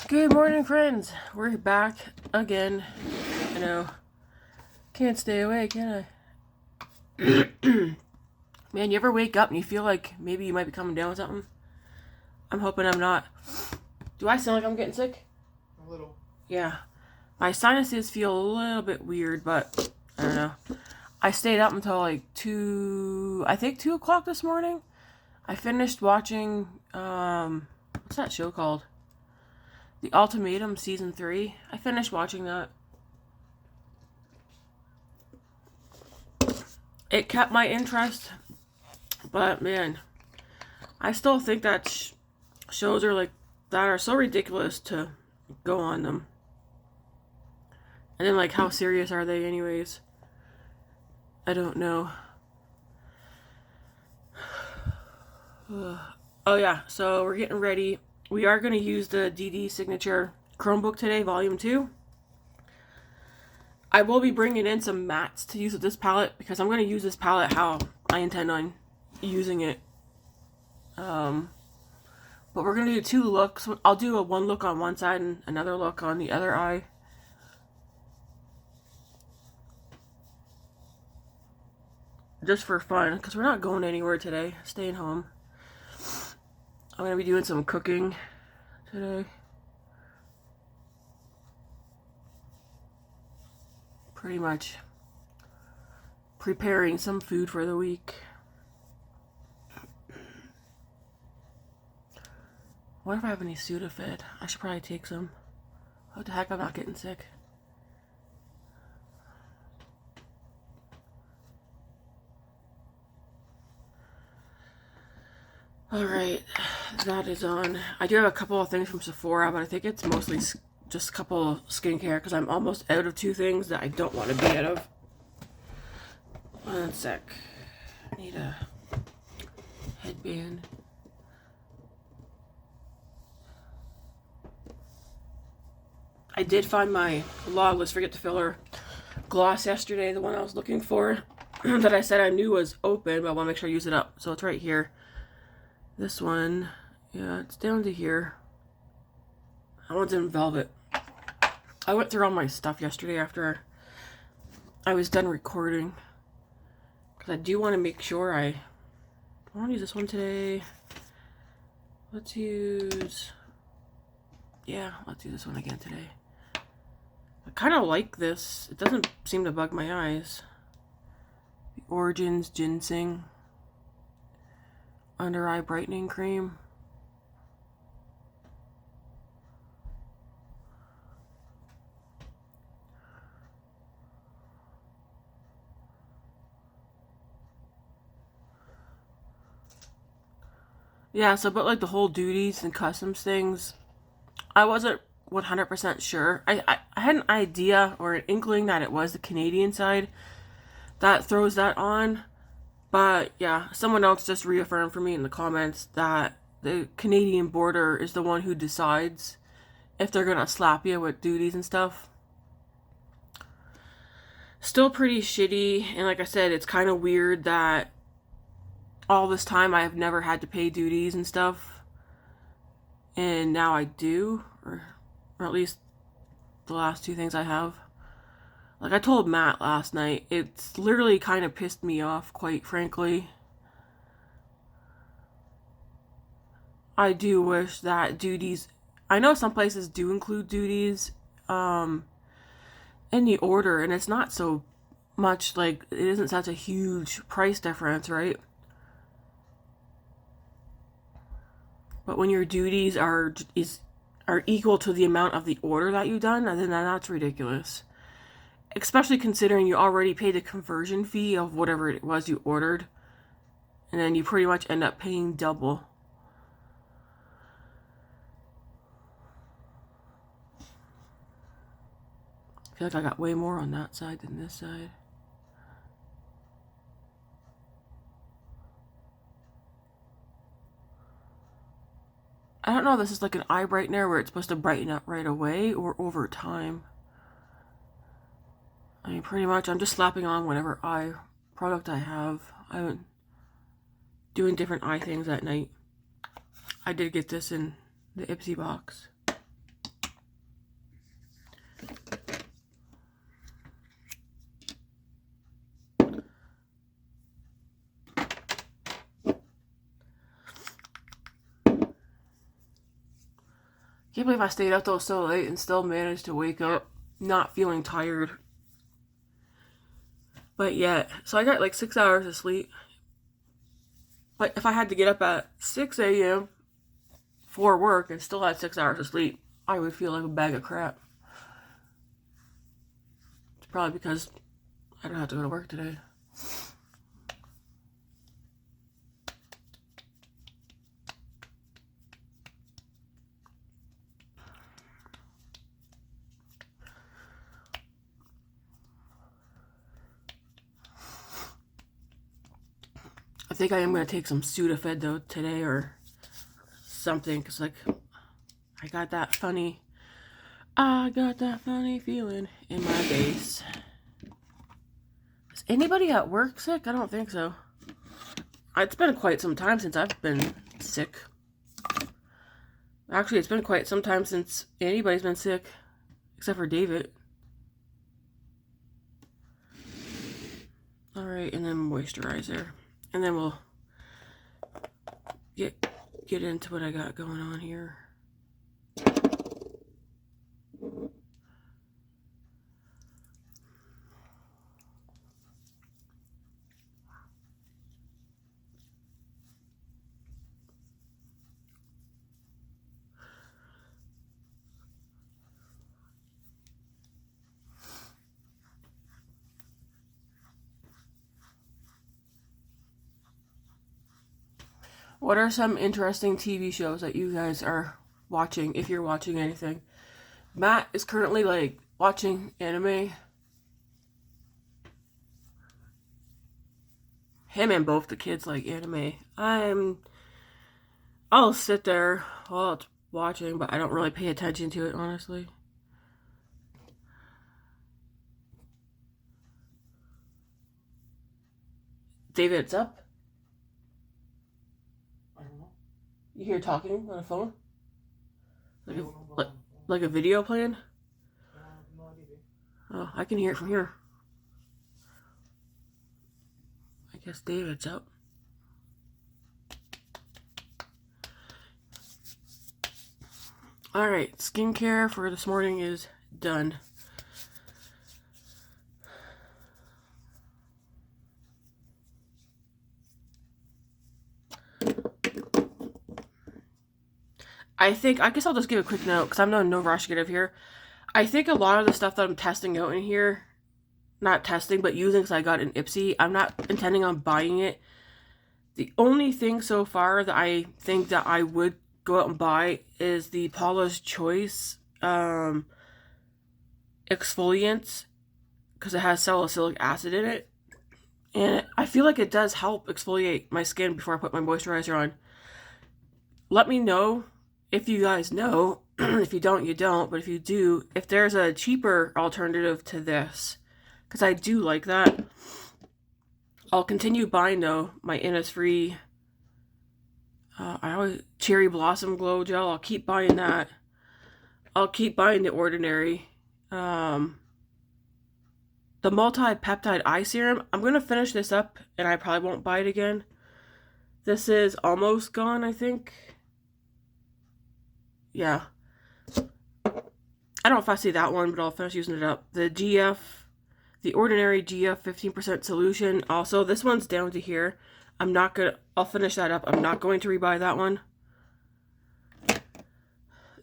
Good morning, friends. We're back again. You know, can't stay away, can I? Man, you ever wake up and you feel like maybe you might be coming down with something? I'm hoping I'm not. Do I sound like I'm getting sick? A little. Yeah. My sinuses feel a little bit weird, but I don't know. I stayed up until like 2 o'clock this morning. I finished watching, what's that show called? The Ultimatum Season 3. I finished watching that. It kept my interest, but man, I still think that shows are like that are so ridiculous to go on them. And then like, how serious are they anyways? I don't know. Oh yeah, so we're getting ready. We are going to use the Dedesignature Chromebook today, Volume 2. I will be bringing in some mattes to use with this palette because I'm going to use this palette how I intend on using it. But we're going to do 2 looks. I'll do one look on one side and another look on the other eye. Just for fun, because we're not going anywhere today. Staying home. I'm going to be doing some cooking today. Pretty much preparing some food for the week. I wonder if I have any Sudafed. I should probably take some. What the heck, I'm not getting sick. Alright, that is on. I do have a couple of things from Sephora, but I think it's mostly just a couple of skincare because I'm almost out of 2 things that I don't want to be out of. One sec. I need a headband. I did find my Lawless Forget to Filler gloss yesterday, the one I was looking for, that I said I knew was open, but I want to make sure I use it up. So it's right here. This one, yeah, it's down to here. That one's in velvet. I went through all my stuff yesterday after I was done recording. Because I do want to make sure I want to use this one today. Let's use this one again today. I kind of like this. It doesn't seem to bug my eyes. The Origins Ginseng Under Eye Brightening Cream. Yeah, so but like the whole duties and customs things, I wasn't 100% sure. I had an idea or an inkling that it was the Canadian side that throws that on. But yeah, someone else just reaffirmed for me in the comments that the Canadian border is the one who decides if they're gonna slap you with duties and stuff. Still pretty shitty, and like I said, it's kind of weird that all this time I have never had to pay duties and stuff, and now I do, or at least the last 2 things I have. Like I told Matt last night, it's literally kind of pissed me off, quite frankly. I do wish that duties, I know some places do include duties in the order, and it's not so much, like, it isn't such a huge price difference, right? But when your duties are equal to the amount of the order that you've done, then that's ridiculous. Especially considering you already paid the conversion fee of whatever it was you ordered. And then you pretty much end up paying double. I feel like I got way more on that side than this side. I don't know if this is like an eye brightener where it's supposed to brighten up right away or over time. I mean, pretty much I'm just slapping on whatever eye product I have. I'm doing different eye things at night. I did get this in the Ipsy box. Can't believe I stayed up till so late and still managed to wake up not feeling tired. But yet, so I got like 6 hours of sleep. But if I had to get up at 6 a.m. for work and still had 6 hours of sleep, I would feel like a bag of crap. It's probably because I don't have to go to work today. I think I am going to take some Sudafed though today or something, because like I got that funny feeling in my base. Is anybody at work sick? I don't think so. It's been quite some time since I've been sick. Actually, it's been quite some time since anybody's been sick, except for David. Alright, and then moisturizer. And then we'll get into what I got going on here. What are some interesting TV shows that you guys are watching, if you're watching anything? Matt is currently like watching anime. Him and both the kids like anime. I'll sit there while it's watching, but I don't really pay attention to it, honestly. David's up. I don't know. You hear talking on the phone? Like a video playing? Oh, I can hear it from here. I guess David's up. Alright, skincare for this morning is done. I guess I'll just give a quick note, because I'm no rush to get out of here. I think a lot of the stuff that I'm testing out in here, not testing, but using because I got an Ipsy, I'm not intending on buying it. The only thing so far that I think that I would go out and buy is the Paula's Choice exfoliant, because it has salicylic acid in it. And I feel like it does help exfoliate my skin before I put my moisturizer on. Let me know if you guys know. If you don't, you don't. But if you do, if there's a cheaper alternative to this, because I do like that. I'll continue buying though my Innisfree. I always Cherry Blossom Glow Gel. I'll keep buying that. I'll keep buying the Ordinary. The multi-peptide eye serum. I'm gonna finish this up, and I probably won't buy it again. This is almost gone, I think. Yeah. I don't know if I see that one, but I'll finish using it up. The Ordinary GF 15% solution. Also, this one's down to here. I'll finish that up. I'm not going to rebuy that one.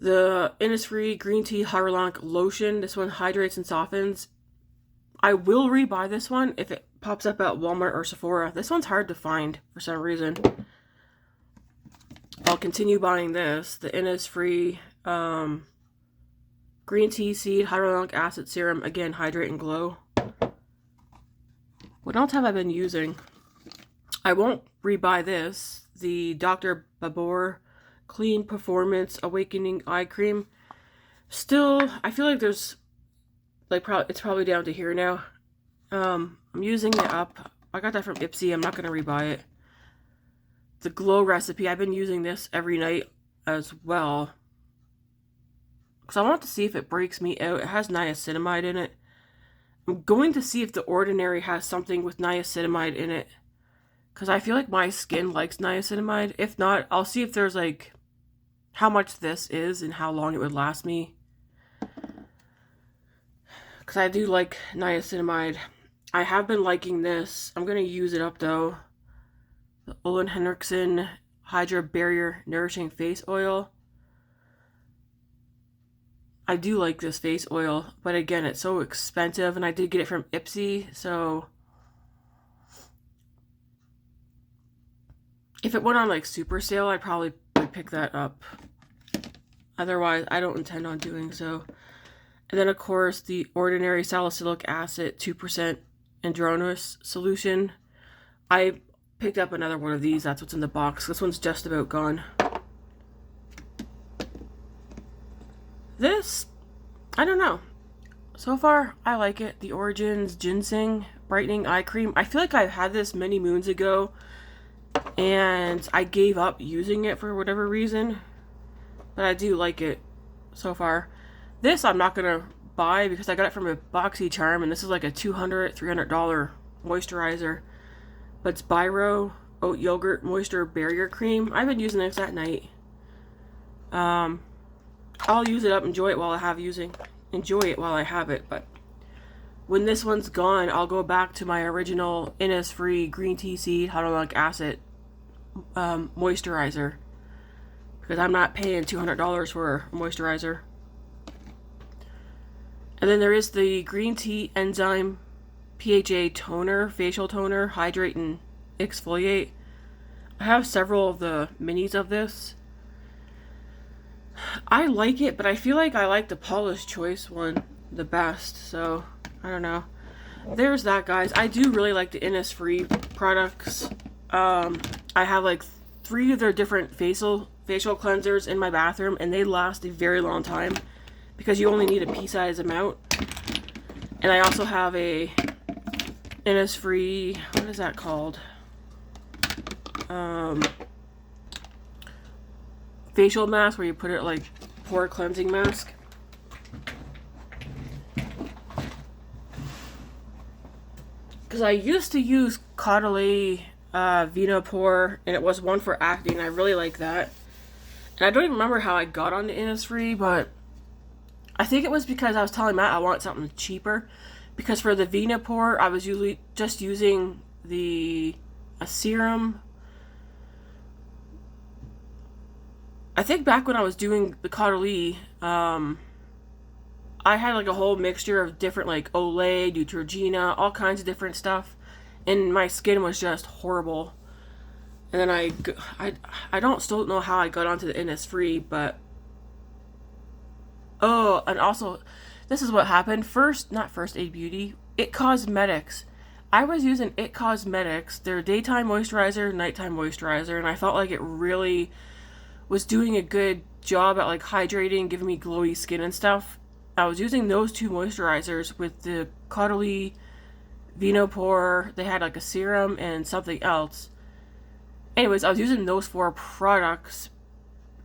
The Innisfree Green Tea Hyaluronic Lotion. This one hydrates and softens. I will rebuy this one if it pops up at Walmart or Sephora. This one's hard to find for some reason. I'll continue buying this. The Innisfree Green Tea Seed Hyaluronic Acid Serum. Again, hydrate and glow. What else have I been using? I won't rebuy this. The Dr. Babur Clean Performance Awakening Eye Cream. Still, I feel like there's it's probably down to here now. I'm using it up. I got that from Ipsy. I'm not gonna rebuy it. The Glow Recipe. I've been using this every night as well, because I want to see if it breaks me out. It has niacinamide in it. I'm going to see if the Ordinary has something with niacinamide in it, because I feel like my skin likes niacinamide. If not, I'll see if there's like how much this is and how long it would last me. Because I do like niacinamide. I have been liking this. I'm going to use it up though. The Ole Henriksen Hydra Barrier Nourishing Face Oil. I do like this face oil, but again, it's so expensive, and I did get it from Ipsy, so if it went on like super sale, I probably would pick that up. Otherwise, I don't intend on doing so. And then, of course, the Ordinary Salicylic Acid 2% Andronous Solution. I picked up another one of these. That's what's in the box. This one's just about gone. This, I don't know. So far, I like it. The Origins Ginseng Brightening Eye Cream. I feel like I had this many moons ago, and I gave up using it for whatever reason. But I do like it so far. This I'm not going to buy because I got it from a BoxyCharm, and this is like a $200, $300 moisturizer. But it's Biro Oat Yogurt Moisture Barrier Cream. I've been using this at night. I'll use it up, enjoy it while I have it, but when this one's gone, I'll go back to my original Innisfree Green Tea Seed Hyaluronic Acid moisturizer, because I'm not paying $200 for a moisturizer. And then there is the Green Tea Enzyme PHA Toner, Facial Toner, Hydrate and Exfoliate. I have several of the minis of this. I like it, but I feel like I like the Paula's Choice one the best, so I don't know. There's that, guys. I do really like the Innisfree products. I have like 3 of their different facial cleansers in my bathroom, and they last a very long time because you only need a pea-sized amount. And I also have a Innisfree, what is that called? Facial mask, where you put it like pore cleansing mask. Because I used to use Caudalie Venopore, and it was one for acne, and I really like that. And I don't even remember how I got on the Innisfree, but I think it was because I was telling Matt I want something cheaper. Because for the Venopore, I was usually just using a serum. I think back when I was doing the Caudalie, I had like a whole mixture of different like Olay, Neutrogena, all kinds of different stuff, and my skin was just horrible. And then I still don't know how I got onto the Innisfree, but oh, and also this is what happened. Not First Aid Beauty, It Cosmetics. I was using It Cosmetics, their daytime moisturizer, nighttime moisturizer, and I felt like it really was doing a good job at like hydrating, giving me glowy skin and stuff. I was using those 2 moisturizers with the Caudalie Venopore. They had like a serum and something else. Anyways, I was using those 4 products.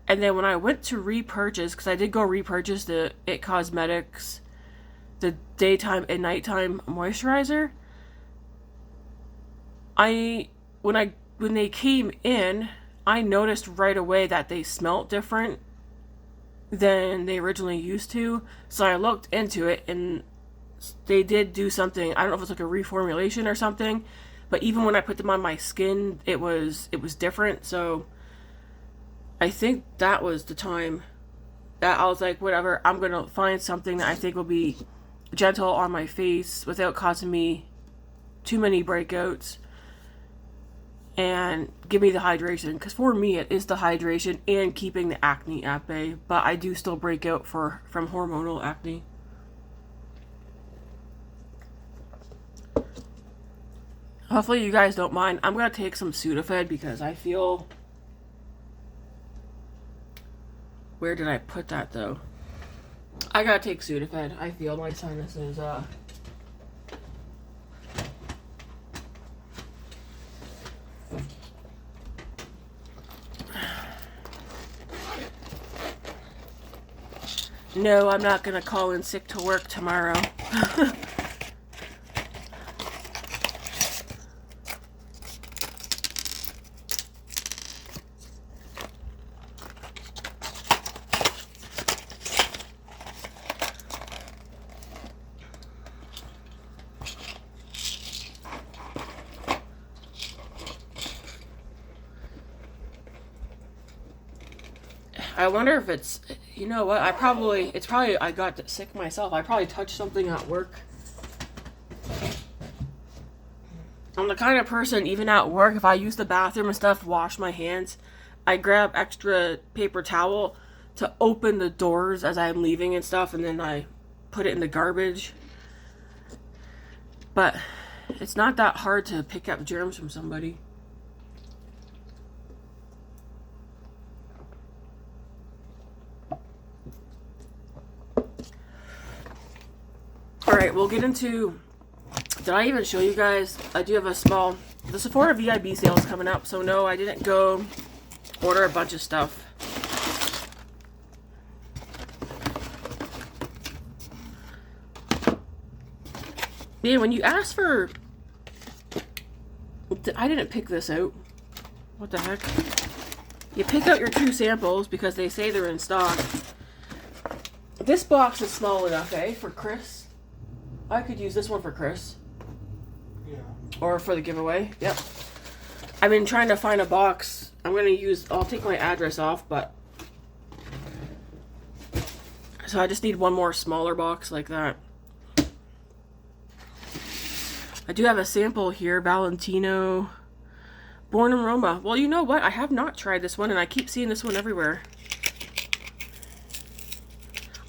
And then when I went to repurchase, because I did go repurchase the It Cosmetics, the daytime and nighttime moisturizer, when they came in, I noticed right away that they smelled different than they originally used to. So I looked into it, and they did do something. I don't know if it's like a reformulation or something, but even when I put them on my skin, it was different. So I think that was the time that I was like, whatever, I'm going to find something that I think will be gentle on my face without causing me too many breakouts, and give me the hydration, because for me it is the hydration and keeping the acne at bay, but I do still break out from hormonal acne. Hopefully you guys don't mind. I'm going to take some Sudafed because I feel... Where did I put that though? I gotta take Sudafed. I feel my sinuses, No, I'm not gonna call in sick to work tomorrow. I wonder if it's, you know what, it's probably, I got sick myself. I probably touched something at work. I'm the kind of person, even at work, if I use the bathroom and stuff, wash my hands, I grab extra paper towel to open the doors as I'm leaving and stuff, and then I put it in the garbage. But it's not that hard to pick up germs from somebody. Alright, we'll get into... Did I even show you guys? I do have a small... The Sephora VIB sale is coming up, so no, I didn't go order a bunch of stuff. Man, when you ask for... I didn't pick this out. What the heck? You pick out your 2 samples because they say they're in stock. This box is small enough, eh? For Chris. I could use this one for Chris. Yeah. Or for the giveaway. Yep. I've been trying to find a box. I'll take my address off, but... So I just need one more smaller box like that. I do have a sample here, Valentino Born in Roma. Well, you know what? I have not tried this one, and I keep seeing this one everywhere.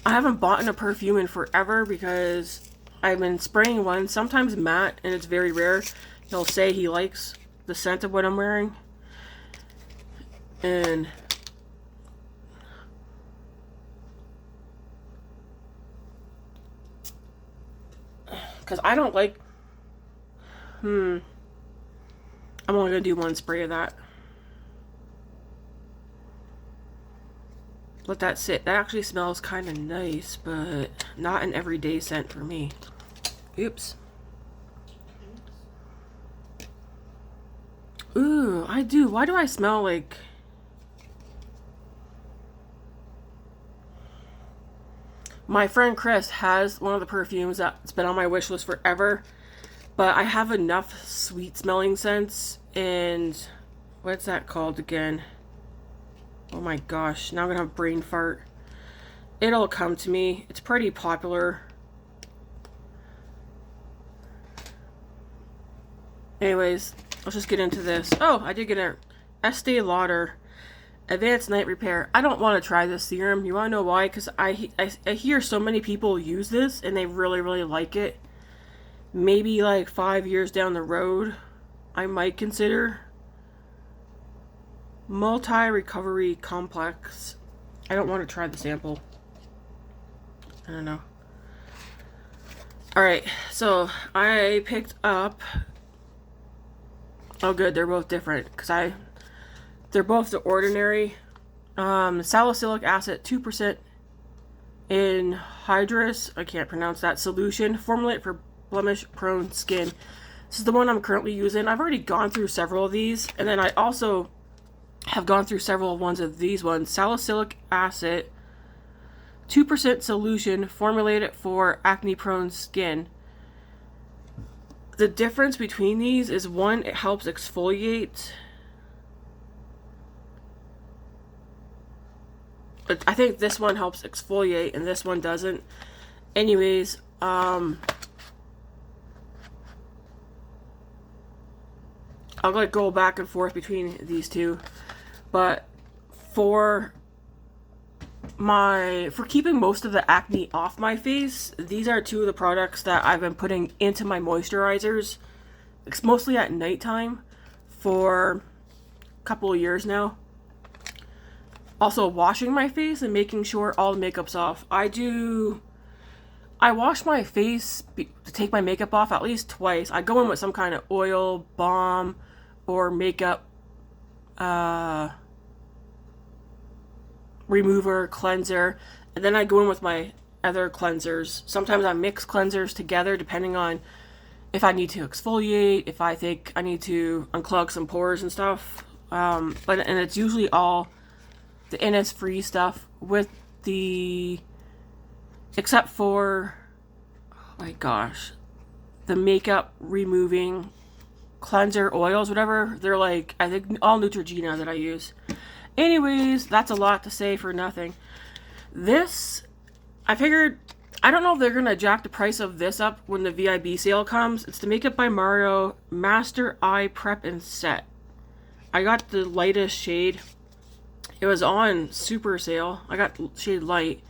I haven't bought a perfume in forever because I've been spraying one, sometimes matte, and it's very rare. He'll say he likes the scent of what I'm wearing. And because I don't like... I'm only going to do one spray of that. Let that sit. That actually smells kind of nice, but not an everyday scent for me. Oops. Ooh, I do. Why do I smell like... My friend Chris has one of the perfumes that's been on my wish list forever. But I have enough sweet smelling scents, and what's that called again? Oh my gosh, now I'm gonna have a brain fart. It'll come to me. It's pretty popular. Anyways, let's just get into this. Oh, I did get a Estee Lauder Advanced Night Repair. I don't want to try this serum. You want to know why? Because I hear so many people use this, and they really, really like it. Maybe like 5 years down the road, I might consider multi-recovery complex. I don't want to try the sample. I don't know. Alright, so I picked up... Oh good, they're both different. Because they're both the ordinary. Salicylic acid, 2% anhydrous, I can't pronounce that, solution. Formulate for blemish-prone skin. This is the one I'm currently using. I've already gone through several of these, and then I also have gone through several ones of these ones. Salicylic acid, 2% solution, formulated for acne-prone skin. The difference between these is one, it helps exfoliate. I think this one helps exfoliate, and this one doesn't. Anyways, I'll like go back and forth between these two, but for keeping most of the acne off my face, these are two of the products that I've been putting into my moisturizers. It's mostly at nighttime for a couple of years now. Also washing my face and making sure all the makeup's off. I wash my face to take my makeup off at least twice. I go in with some kind of oil, balm, or makeup remover, cleanser, and then I go in with my other cleansers. Sometimes I mix cleansers together depending on if I need to exfoliate, if I think I need to unclog some pores and stuff. And it's usually all the Innisfree stuff with except for, oh my gosh, the makeup removing cleanser oils, whatever. They're like, I think all Neutrogena that I use. Anyways, that's a lot to say for nothing. This, I figured, I don't know if they're going to jack the price of this up when the VIB sale comes. It's the Makeup by Mario Master Eye Prep and Set. I got the lightest shade. It was on super sale. I got shade light.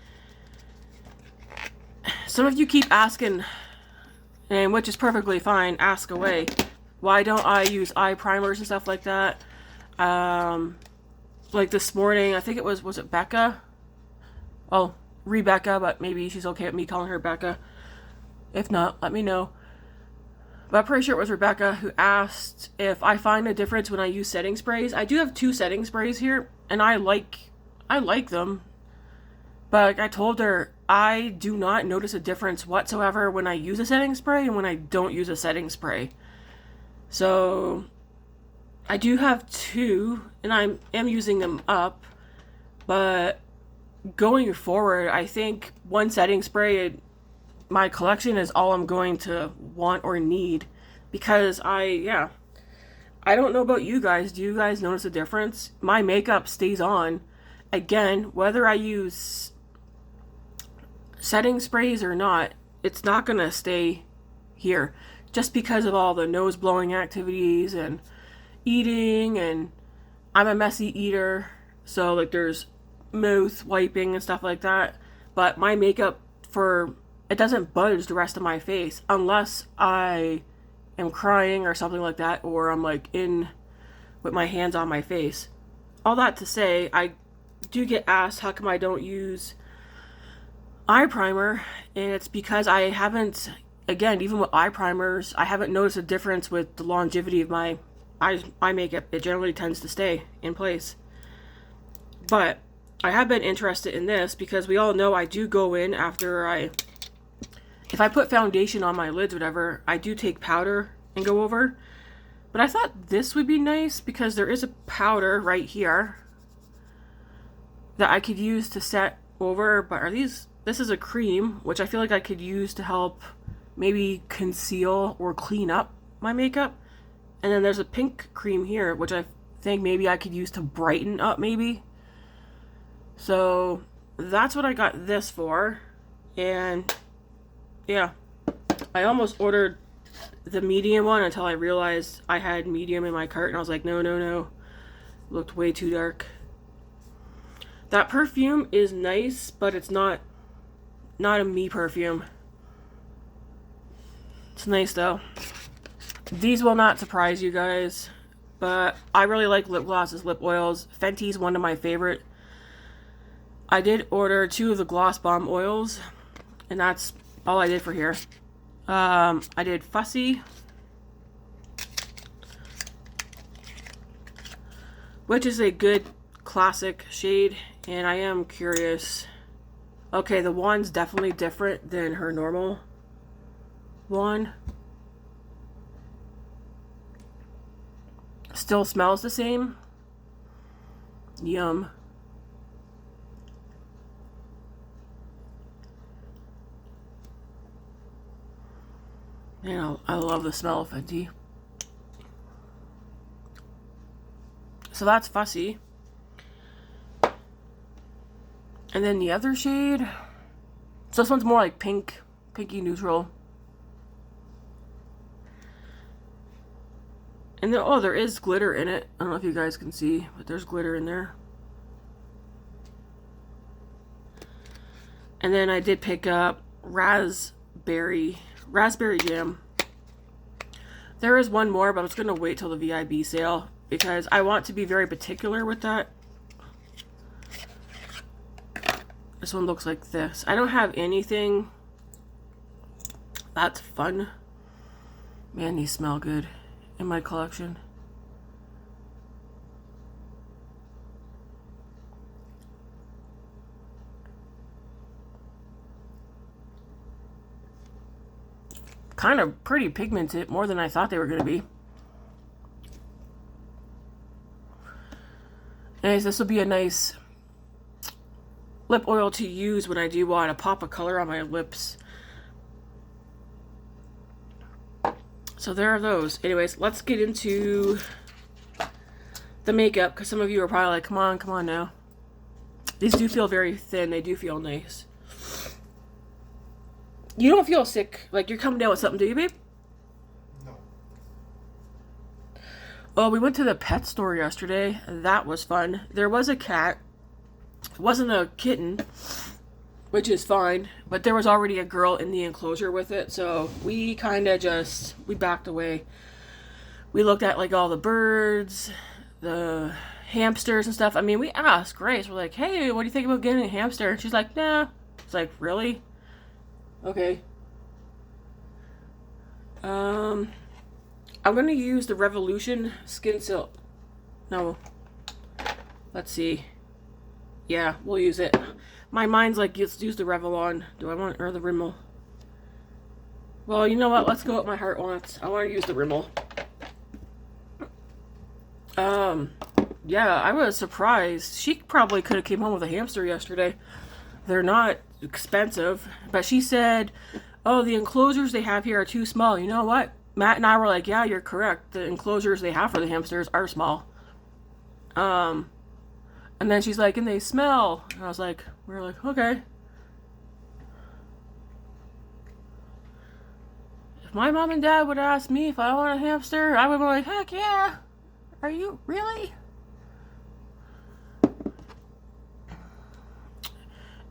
Some of you keep asking, and which is perfectly fine, ask away. Why don't I use eye primers and stuff like that? Like this morning, I think it was it Becca? Well, Rebecca, but maybe she's okay with me calling her Becca. If not, let me know. But I'm pretty sure it was Rebecca who asked if I find a difference when I use setting sprays. I do have 2 setting sprays here, and I like them. But like I told her, I do not notice a difference whatsoever when I use a setting spray and when I don't use a setting spray. So I do have 2, and I am using them up. But going forward, I think one setting spray, my collection is all I'm going to want or need. Because I don't know about you guys. Do you guys notice a difference? My makeup stays on. Again, whether I use setting sprays or not, it's not gonna stay here. Just because of all the nose blowing activities and eating, and I'm a messy eater. So like there's mouth wiping and stuff like that. But my makeup, it doesn't budge the rest of my face unless I am crying or something like that, or I'm like in with my hands on my face. All that to say, I do get asked how come I don't use eye primer, and it's because I haven't, again, even with eye primers, I haven't noticed a difference with the longevity of my makeup. It generally tends to stay in place. But I have been interested in this because we all know I do go in after if I put foundation on my lids, whatever, I do take powder and go over. But I thought this would be nice because there is a powder right here that I could use to set over. But this is a cream, which I feel like I could use to help maybe conceal or clean up my makeup. And then there's a pink cream here, which I think maybe I could use to brighten up maybe. So that's what I got this for. And yeah, I almost ordered the medium one until I realized I had medium in my cart, and I was like, no. It looked way too dark. That perfume is nice, but it's not a me perfume. It's nice though. These will not surprise you guys, but I really like lip glosses, lip oils. Fenty's one of my favorite. I did order 2 of the Gloss Bomb oils, and that's all I did for here. I did Fussy, which is a good classic shade, and I am curious. Okay, the wand's definitely different than her normal wand. Still smells the same. Yum. I love the smell of Fenty. So that's Fussy. And then the other shade, so this one's more like pinky neutral. And then, there is glitter in it. I don't know if you guys can see, but there's glitter in there. And then I did pick up raspberry jam. There is one more, but I'm just going to wait till the VIB sale because I want to be very particular with that. This one looks like this. I don't have anything that's fun. Man, these smell good in my collection. Kind of pretty pigmented, more than I thought they were going to be. Anyways, this will be a nice lip oil to use when I do want to pop a color on my lips. So there are those. Anyways, let's get into the makeup, because some of you are probably like, come on now. These do feel very thin. They do feel nice. You don't feel sick, like you're coming down with something, do you, babe? No. Oh, we went to the pet store yesterday. That was fun. There was a cat. It wasn't a kitten, which is fine, but there was already a girl in the enclosure with it, so we kind of just, we backed away. We looked at like all the birds, the hamsters and stuff. I mean, we asked Grace, we're like, hey, what do you think about getting a hamster? And she's like, nah. It's like, really? Okay. I'm gonna use the Revolution Skin Silk. No. Let's see. Yeah, we'll use it. My mind's like, let's use the Revlon. Do I want, or the Rimmel? Well, you know what? Let's go what my heart wants. I want to use the Rimmel. Yeah, I was surprised. She probably could have came home with a hamster yesterday. They're not expensive, but she said, oh, the enclosures they have here are too small. You know what? Matt and I were like, yeah, you're correct. The enclosures they have for the hamsters are small. And then she's like, and they smell. And I was like, we were like, okay. If my mom and dad would ask me if I want a hamster, I would be like, heck yeah. Are you really?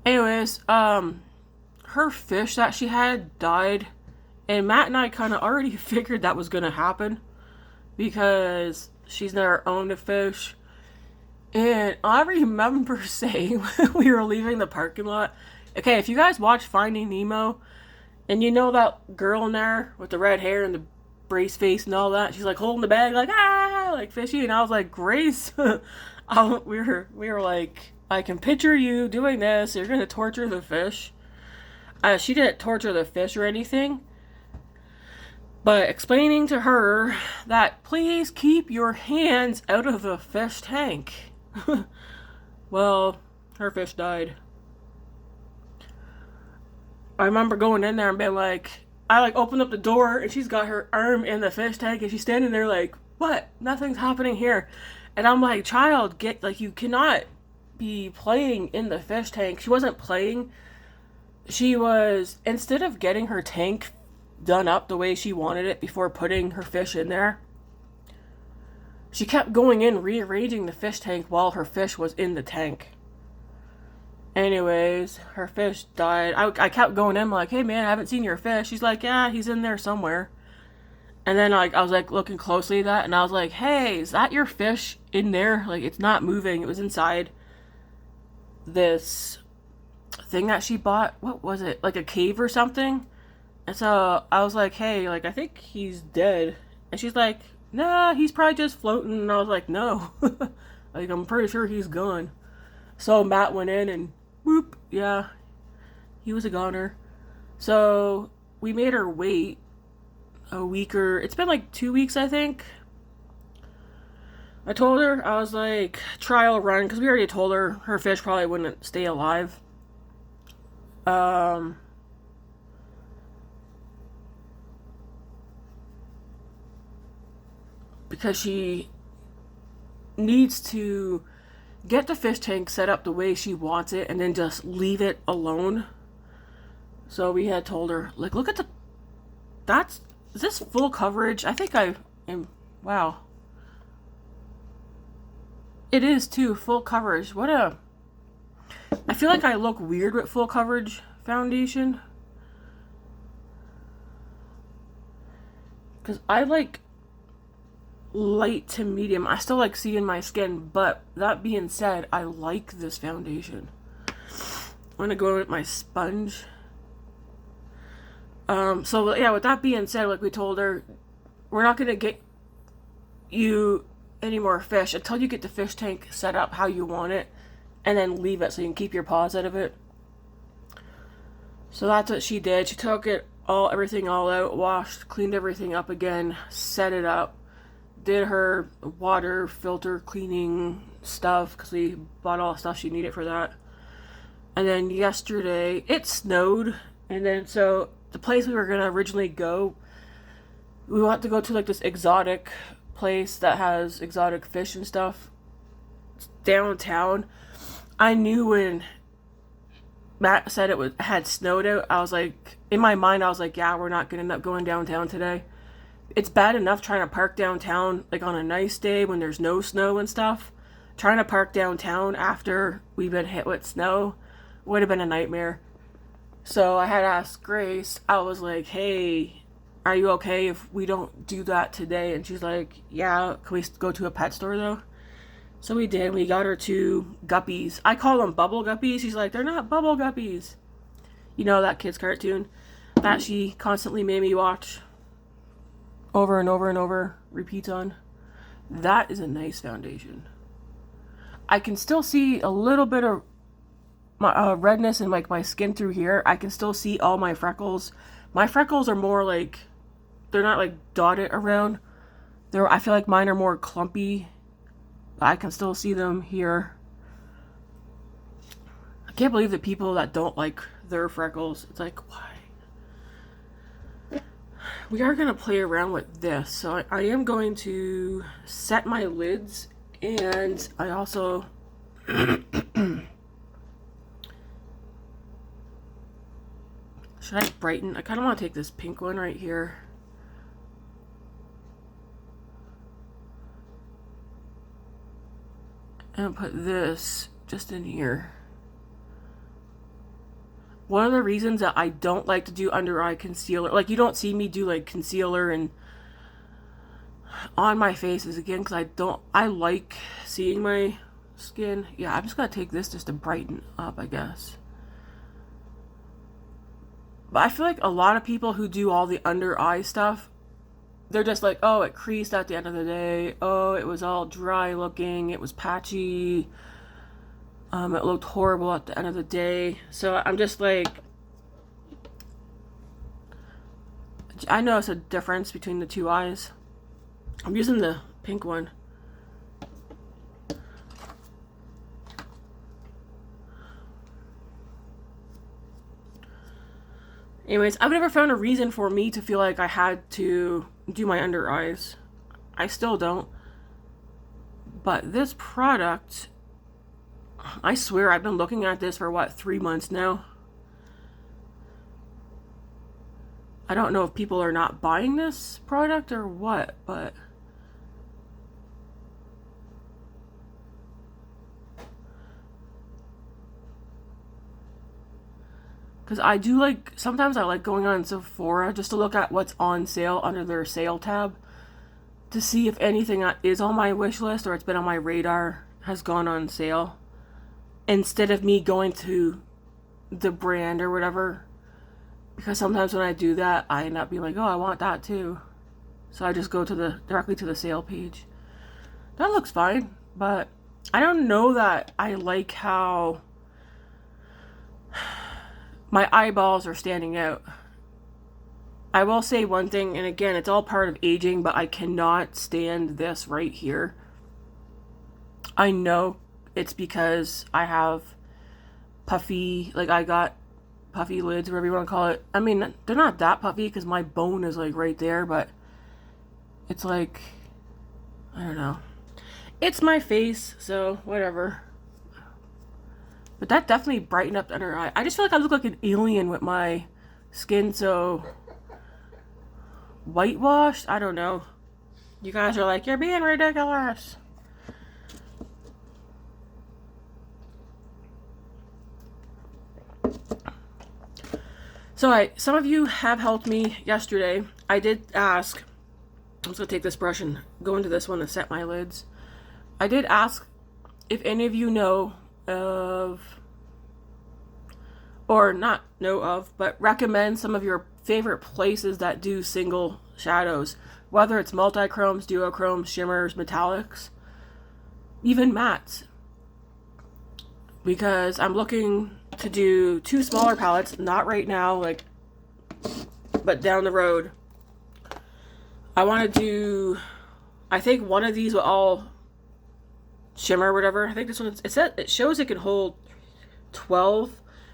Anyways, her fish that she had died, and Matt and I kind of already figured that was going to happen because she's never owned a fish. And I remember saying when we were leaving the parking lot, okay, if you guys watch Finding Nemo, and you know that girl in there with the red hair and the brace face and all that, she's like holding the bag like, ah, like fishy, and I was like, Grace, we were like, I can picture you doing this. You're going to torture the fish. She didn't torture the fish or anything. But explaining to her that please keep your hands out of the fish tank. Well, her fish died. I remember going in there and being like, I like opened up the door and she's got her arm in the fish tank and she's standing there like, what? Nothing's happening here. And I'm like, child, get, like, you cannot be playing in the fish tank. She wasn't playing. She was, instead of getting her tank done up the way she wanted it before putting her fish in there, she kept going in rearranging the fish tank while her fish was in the tank. Anyways, her fish died. I kept going in like, hey man, I haven't seen your fish. She's like, yeah, he's in there somewhere. And then like I was like looking closely at that and I was like, hey, is that your fish in there? Like, it's not moving. It was inside this thing that she bought. What was it? Like a cave or something? And so I was like, hey, like, I think he's dead. And she's like, nah, he's probably just floating. And I was like, no. Like, I'm pretty sure he's gone. So Matt went in and whoop, yeah, he was a goner. So we made her wait a week, or it's been like 2 weeks, I think. I told her, I was like, trial run, because we already told her her fish probably wouldn't stay alive. Because she needs to get the fish tank set up the way she wants it and then just leave it alone. So we had told her, like, look at the, is this full coverage? I think I am, wow. It is too, full coverage. I feel like I look weird with full coverage foundation. Because I like light to medium. I still like seeing my skin, but that being said, I like this foundation. I'm gonna go in with my sponge. So yeah, with that being said, like we told her, we're not gonna get you any more fish until you get the fish tank set up how you want it, and then leave it so you can keep your paws out of it. So that's what she did. She took it everything all out, washed, cleaned everything up again, set it up, did her water filter cleaning stuff because we bought all the stuff she needed for that. And then yesterday it snowed, and then so the place we were gonna originally go, we want to go to like this exotic place that has exotic fish and stuff downtown. I knew when Matt said had snowed out, I was like, in my mind, I was like, yeah, we're not going to end up going downtown today. It's bad enough trying to park downtown, like on a nice day when there's no snow and stuff. Trying to park downtown after we've been hit with snow would have been a nightmare. So I had asked Grace, I was like, hey, are you okay if we don't do that today? And she's like, yeah, can we go to a pet store though? So we did. We got her 2 guppies. I call them bubble guppies. She's like, they're not bubble guppies. You know, that kid's cartoon that she constantly made me watch over and over and over, repeats on. That is a nice foundation. I can still see a little bit of my redness in like my skin through here. I can still see all my freckles. My freckles are more like, they're not like dotted around. I feel like mine are more clumpy. I can still see them here. I can't believe the people that don't like their freckles. It's like, why? We are going to play around with this. So I am going to set my lids. And I also... should I brighten? I kind of want to take this pink one right here. And put this just in here. One of the reasons that I don't like to do under eye concealer, like you don't see me do like concealer and on my face, is again because I like seeing my skin. Yeah, I'm just gonna take this just to brighten up, I guess. But I feel like a lot of people who do all the under eye stuff, they're just like, oh, it creased at the end of the day. Oh, it was all dry looking. It was patchy. It looked horrible at the end of the day. So I'm just like, I notice a difference between the 2 eyes. I'm using the pink one. Anyways, I've never found a reason for me to feel like I had to do my under eyes. I still don't. But this product, I swear I've been looking at this for what, 3 months now? I don't know if people are not buying this product or what, but because I do like, sometimes I like going on Sephora just to look at what's on sale under their sale tab to see if anything that is on my wish list or it's been on my radar has gone on sale, instead of me going to the brand or whatever, because sometimes when I do that I end up being like, oh, I want that too, so I just go to directly to the sale page. That looks fine, but I don't know that I like how my eyeballs are standing out. I will say one thing, and again, it's all part of aging, but I cannot stand this right here. I know it's because I have puffy, like I got puffy lids, whatever you want to call it. I mean, they're not that puffy because my bone is like right there, but it's like, I don't know. It's my face, so whatever. But that definitely brightened up the under eye. I just feel like I look like an alien with my skin so whitewashed. I don't know. You guys are like, you're being ridiculous. So some of you have helped me yesterday. I did ask, I'm just going to take this brush and go into this one to set my lids. I did ask if any of you know of, or not know of, but recommend some of your favorite places that do single shadows, whether it's multi-chromes, duochromes, shimmers, metallics, even mattes, because I'm looking to do 2 smaller palettes, not right now, like, but down the road. I want to do, I think one of these will all shimmer or whatever. I think this one, it shows it can hold 12,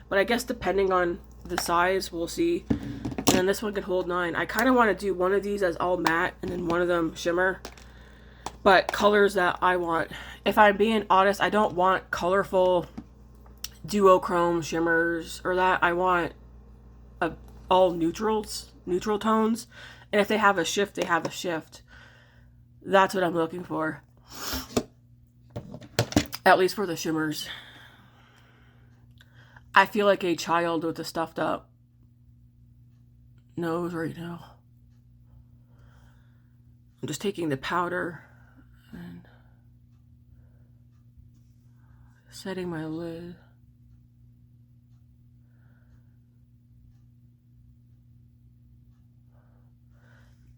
but I guess depending on the size, we'll see. And then this one can hold 9. I kind of want to do one of these as all matte and then one of them shimmer. But colors that I want, if I'm being honest, I don't want colorful duochrome shimmers or that. I want all neutral tones. And if they have a shift, they have a shift. That's what I'm looking for. At least for the shimmers. I feel like a child with a stuffed up nose right now. I'm just taking the powder and setting my lid.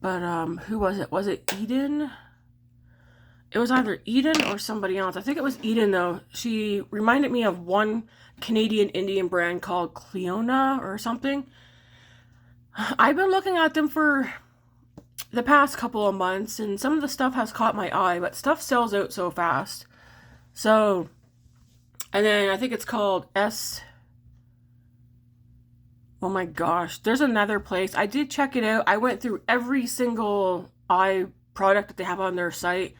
But who was it? Was it Eden? It was either Eden or somebody else. I think it was Eden though. She reminded me of one Canadian Indian brand called Cleona or something. I've been looking at them for the past couple of months, and some of the stuff has caught my eye, but stuff sells out so fast. So, and then I think it's called oh my gosh, there's another place. I did check it out. I went through every single eye product that they have on their site.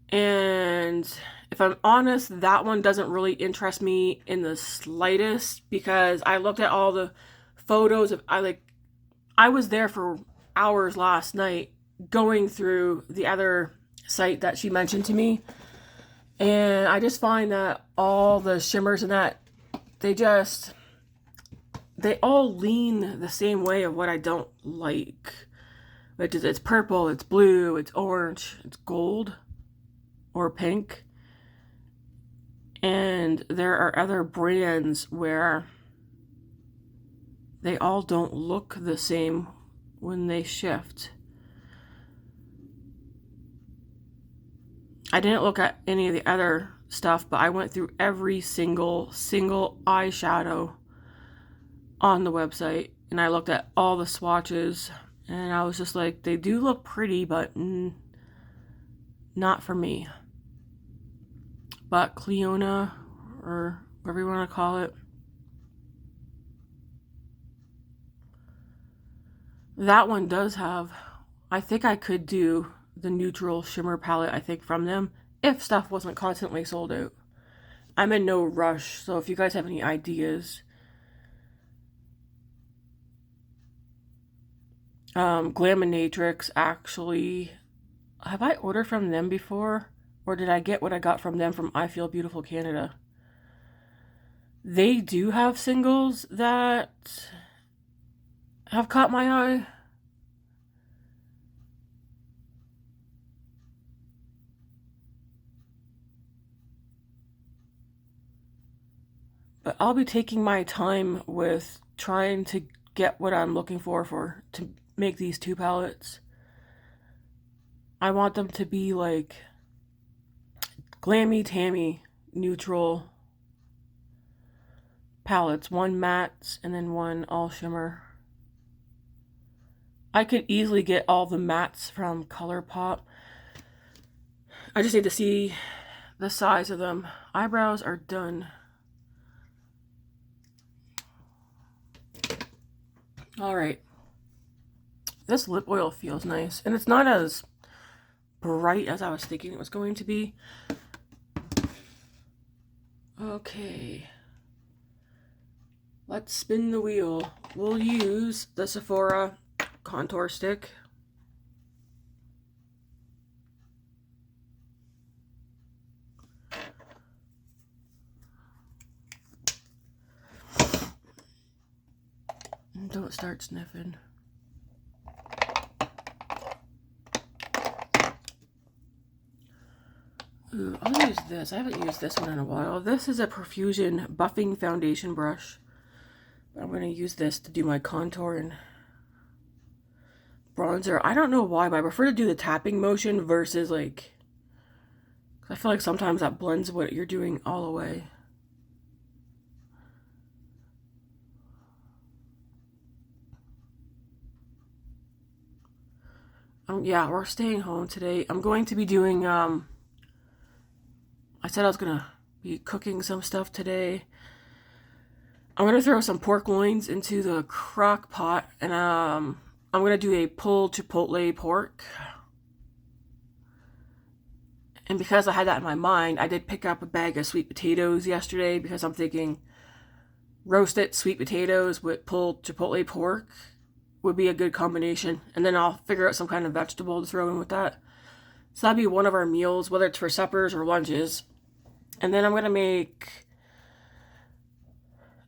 And if I'm honest, that one doesn't really interest me in the slightest, because I looked at all the photos of, I was there for hours last night going through the other site that she mentioned to me. And I just find that all the shimmers and that, they all lean the same way of what I don't like. Which is, it's purple, it's blue, it's orange, it's gold or pink. And there are other brands where they all don't look the same when they shift. I didn't look at any of the other stuff, but I went through every single eyeshadow on the website, and I looked at all the swatches, and I was just like, they do look pretty, but not for me. But Cleona, or whatever you want to call it, that one does have, I think I could do the neutral shimmer palette, I think, from them, if stuff wasn't constantly sold out. I'm in no rush, so if you guys have any ideas. Glaminatrix, actually, have I ordered from them before? Or did I get what I got from them from I Feel Beautiful Canada? They do have singles that have caught my eye. But I'll be taking my time with trying to get what I'm looking for to make these two palettes. I want them to be like glammy tammy neutral palettes, one matte and then one all shimmer. I could easily get all the mattes from ColourPop. I just need to see the size of them. Eyebrows are done. Alright. This lip oil feels nice, and it's not as bright as I was thinking it was going to be. Okay. Let's spin the wheel. We'll use the Sephora contour stick. Don't start sniffing. Ooh, I'll use this. I haven't used this one in a while. This is a Profusion buffing foundation brush. I'm going to use this to do my contour and bronzer. I don't know why, but I prefer to do the tapping motion versus like, I feel like sometimes that blends what you're doing all away. Yeah, we're staying home today. I'm going to be doing, I said I was going to be cooking some stuff today. I'm going to throw some pork loins into the crock pot, and I'm going to do a pulled chipotle pork. And because I had that in my mind, I did pick up a bag of sweet potatoes yesterday because I'm thinking roasted sweet potatoes with pulled chipotle pork would be a good combination. And then I'll figure out some kind of vegetable to throw in with that. So that'd be one of our meals, whether it's for suppers or lunches. And then I'm going to make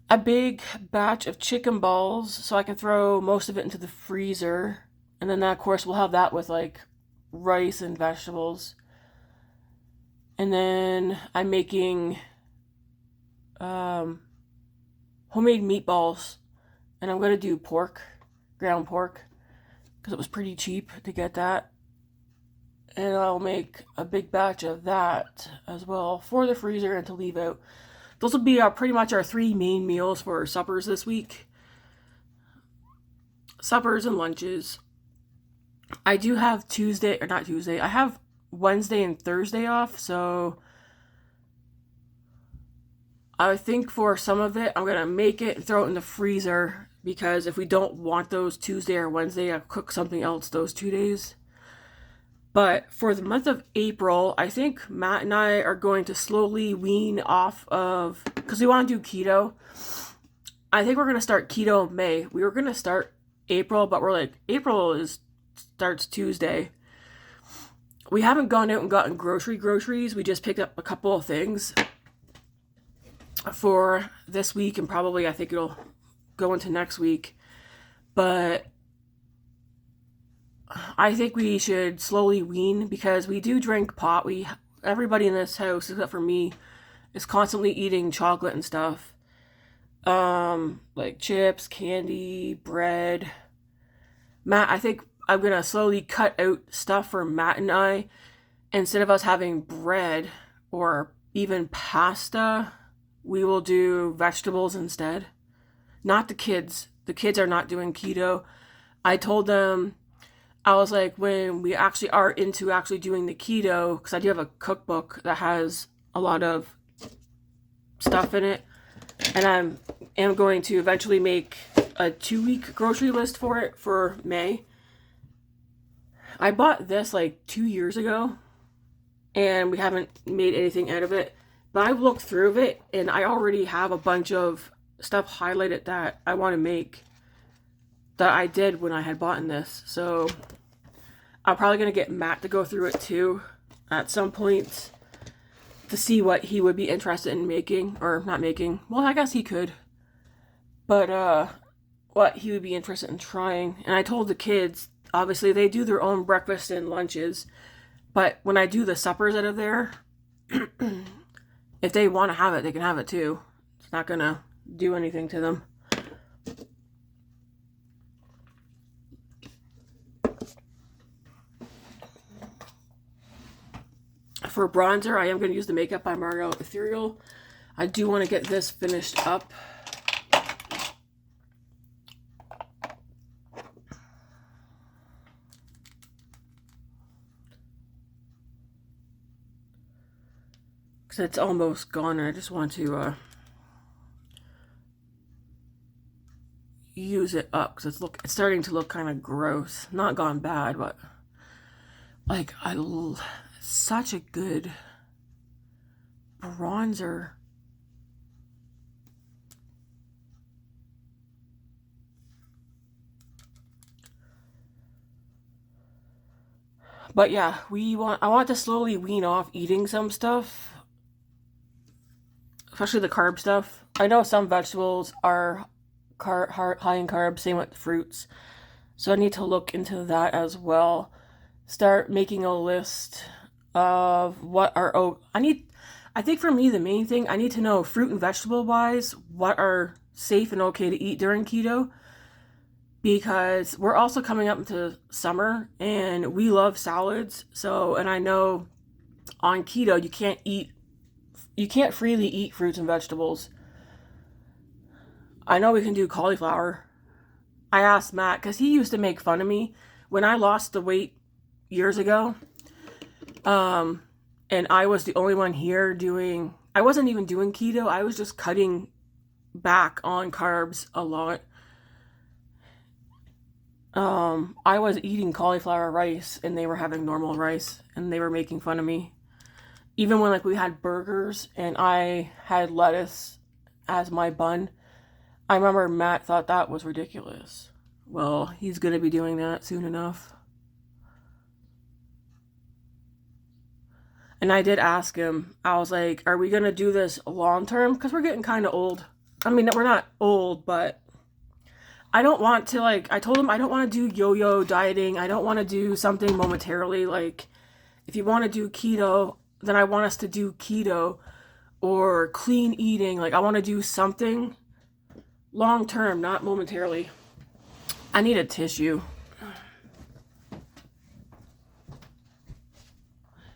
a big batch of chicken balls so I can throw most of it into the freezer. And then, of course, we'll have that with like rice and vegetables. And then I'm making homemade meatballs. And I'm going to do pork, ground pork, because it was pretty cheap to get that. And I'll make a big batch of that as well for the freezer and to leave out. Those will be pretty much our 3 main meals for suppers this week. Suppers and lunches. I do have I have Wednesday and Thursday off, so I think for some of it, I'm going to make it and throw it in the freezer, because if we don't want those Tuesday or Wednesday, I'll cook something else those 2 days. But for the month of April, I think Matt and I are going to slowly wean off of, because we want to do keto. I think we're going to start keto in May. We were going to start April, but we're like, starts Tuesday. We haven't gone out and gotten groceries. We just picked up a couple of things for this week, and probably I think it'll go into next week. But I think we should slowly wean, because we do drink pot. Everybody in this house, except for me, is constantly eating chocolate and stuff. Like chips, candy, bread. Matt, I think I'm going to slowly cut out stuff for Matt and I. Instead of us having bread or even pasta, we will do vegetables instead. Not the kids. The kids are not doing keto. I told them, I was like, when we actually are into actually doing the keto, because I do have a cookbook that has a lot of stuff in it, and I am going to eventually make a 2-week grocery list for it for May. I bought this like 2 years ago, and we haven't made anything out of it. But I've looked through it, and I already have a bunch of stuff highlighted that I want to make that I did when I had bought this. So I'm probably going to get Matt to go through it too at some point to see what he would be interested in making, or not making. Well, I guess he could. But what he would be interested in trying. And I told the kids, obviously they do their own breakfast and lunches, but when I do the suppers out of there, if they want to have it, they can have it too. It's not going to do anything to them. For bronzer, I am going to use the Makeup by Mario Ethereal. I do want to get this finished up. Because it's almost gone, and I just want to use it up, because it's starting to look kind of gross. Not gone bad, but like such a good bronzer. But yeah, I want to slowly wean off eating some stuff, especially the carb stuff. I know some vegetables are high in carbs, same with fruits. So I need to look into that as well. Start making a list of what are I think for me the main thing, I need to know fruit and vegetable wise what are safe and okay to eat during keto, because we're also coming up into summer and we love salads. So, and I know on keto you can't freely eat fruits and vegetables. I know we can do cauliflower. I asked Matt, because he used to make fun of me when I lost the weight years ago. And I was the only one here I wasn't even doing keto. I was just cutting back on carbs a lot. I was eating cauliflower rice and they were having normal rice and they were making fun of me. even when like we had burgers and I had lettuce as my bun, I remember Matt thought that was ridiculous. Well, he's gonna be doing that soon enough. And I did ask him, I was like, are we gonna do this long term? Because we're getting kind of old. I mean, we're not old, but I don't want to, like, I told him I don't want to do yo-yo dieting. I don't want to do something momentarily. Like, if you want to do keto, then I want us to do keto or clean eating. Like, I want to do something long term, not momentarily. I need a tissue. I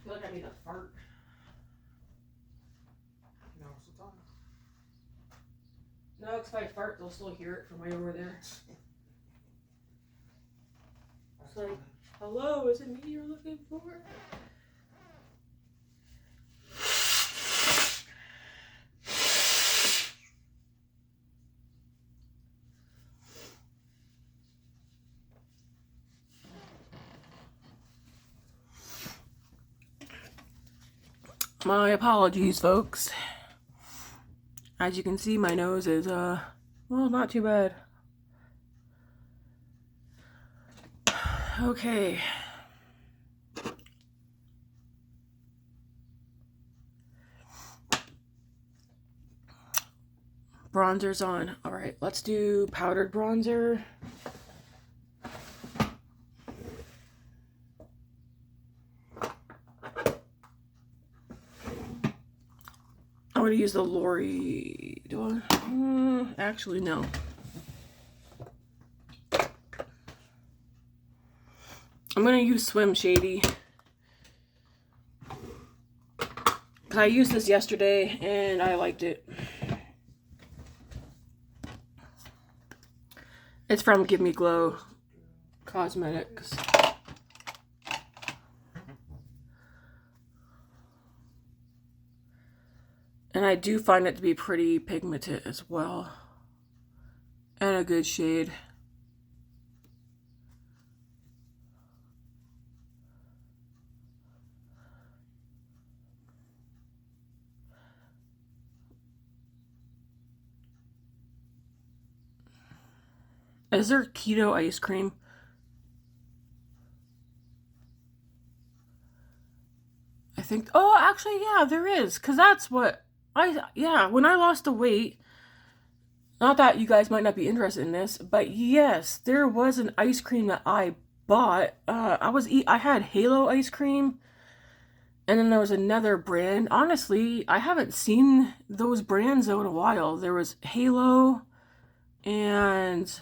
feel like I need a fart. Now's the time. No, because if I fart, they'll still hear it from way over there. It's like, hello, is it me you're looking for? My apologies, folks. As you can see, my nose is, well, not too bad. Okay. Bronzer's on. All right, let's do powdered bronzer. I'm going to use the Lori. Do I? Actually, no. I'm going to use Swim Shady. Because I used this yesterday and I liked it. It's from Give Me Glow Cosmetics. And I do find it to be pretty pigmented as well. And a good shade. Is there keto ice cream? I think, oh, actually, yeah, there is. Because that's what yeah, when I lost the weight, not that you guys might not be interested in this, but yes, there was an ice cream that I bought. I had Halo ice cream, and then there was another brand. Honestly, I haven't seen those brands though in a while. There was Halo and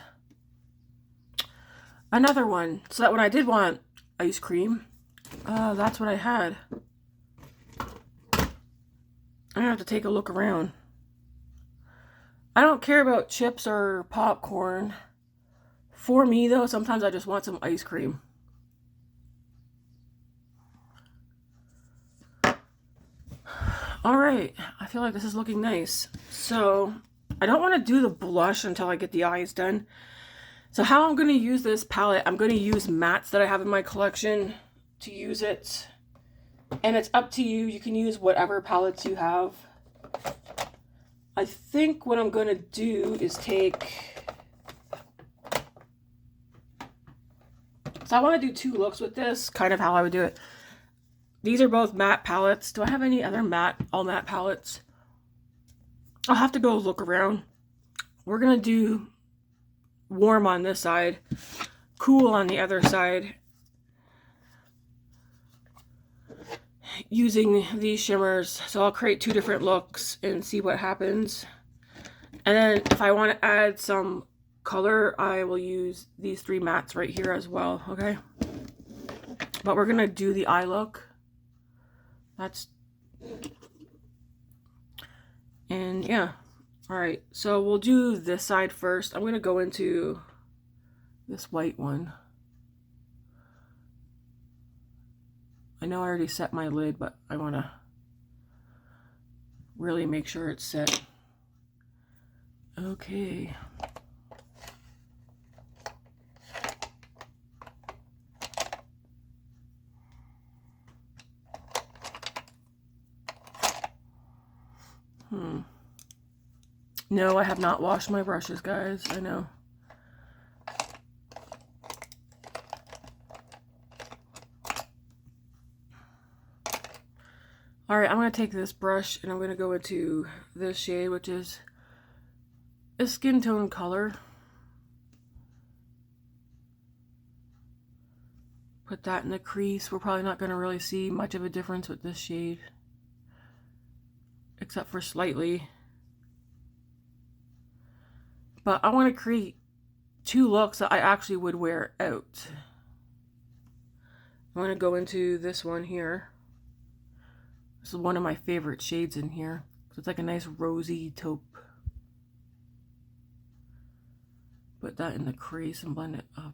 another one. So that when I did want ice cream, that's what I had. I have to take a look around. I don't care about chips or popcorn. For me, though, sometimes I just want some ice cream. Alright, I feel like this is looking nice. So, I don't want to do the blush until I get the eyes done. So how I'm going to use this palette, I'm going to use mattes that I have in my collection to use it. And it's up to you. You can use whatever palettes you have. I think what I'm going to do is take... So I want to do two looks with this, kind of how I would do it. These are both matte palettes. Do I have any other all matte palettes? I'll have to go look around. We're going to do warm on this side, cool on the other side, using these shimmers. So I'll create two different looks and see what happens. And then if I want to add some color, I will use these three mattes right here as well, okay? But we're going to do the eye look. And yeah. Alright, so we'll do this side first. I'm going to go into this white one. I know I already set my lid, but I want to really make sure it's set. Okay. No, I have not washed my brushes, guys. I know. Alright, I'm going to take this brush and I'm going to go into this shade, which is a skin tone color. Put that in the crease. We're probably not going to really see much of a difference with this shade, except for slightly. But I want to create two looks that I actually would wear out. I'm going to go into this one here. This is one of my favorite shades in here. So it's like a nice rosy taupe. Put that in the crease and blend it up.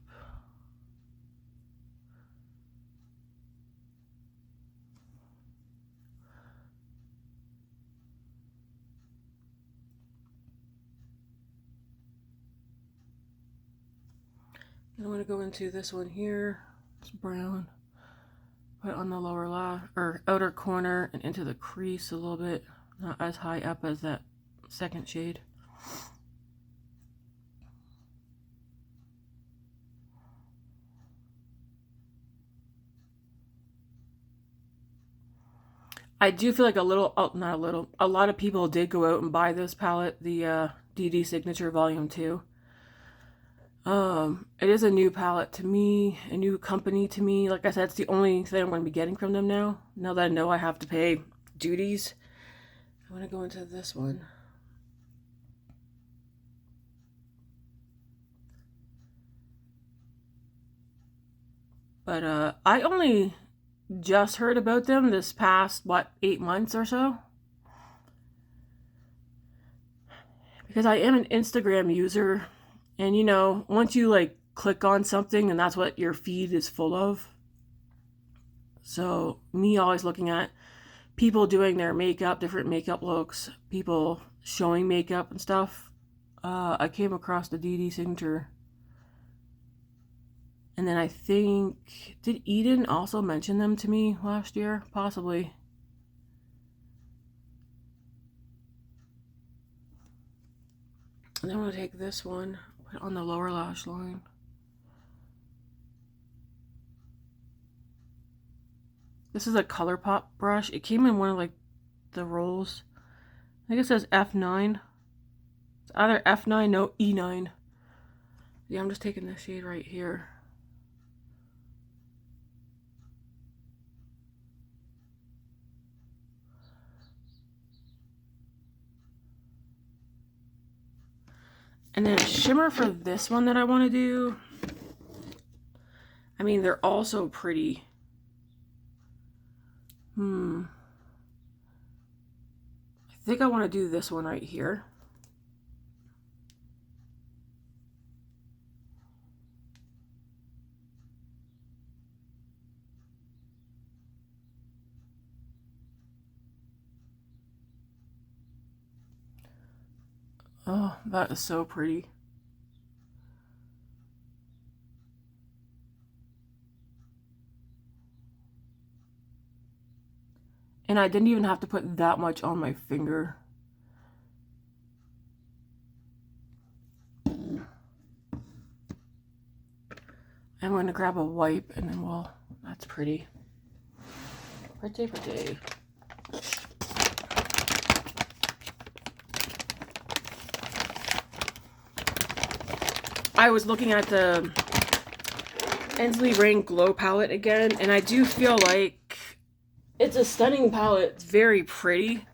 And I'm going to go into this one here. It's brown. Put it on the lower lash or outer corner and into the crease a little bit. Not as high up as that second shade. I do feel like a lot of people did go out and buy this palette, the Dedesignature Volume 2. It is a new palette to me, a new company to me. Like I said, it's the only thing I'm going to be getting from them now. Now that I know I have to pay duties. I'm going to go into this one. But I only just heard about them this past, 8 months or so? Because I am an Instagram user, and you know, once you like click on something and that's what your feed is full of. So me always looking at people doing their makeup, different makeup looks, people showing makeup and stuff. I came across the Dedesignature. And then I think, did Eden also mention them to me last year? Possibly. And then I'm going to take this one, put it on the lower lash line. This is a ColourPop brush. It came in one of like the rolls. I think it says F9. It's either F9, no, E9. Yeah, I'm just taking this shade right here. And then a shimmer for this one that I want to do. I mean, they're all so pretty. I think I want to do this one right here. Oh, that is so pretty. And I didn't even have to put that much on my finger. I'm going to grab a wipe and then that's pretty. Pretty, pretty. I was looking at the Ensley Rain Glow palette again, and I do feel like it's a stunning palette. It's very pretty.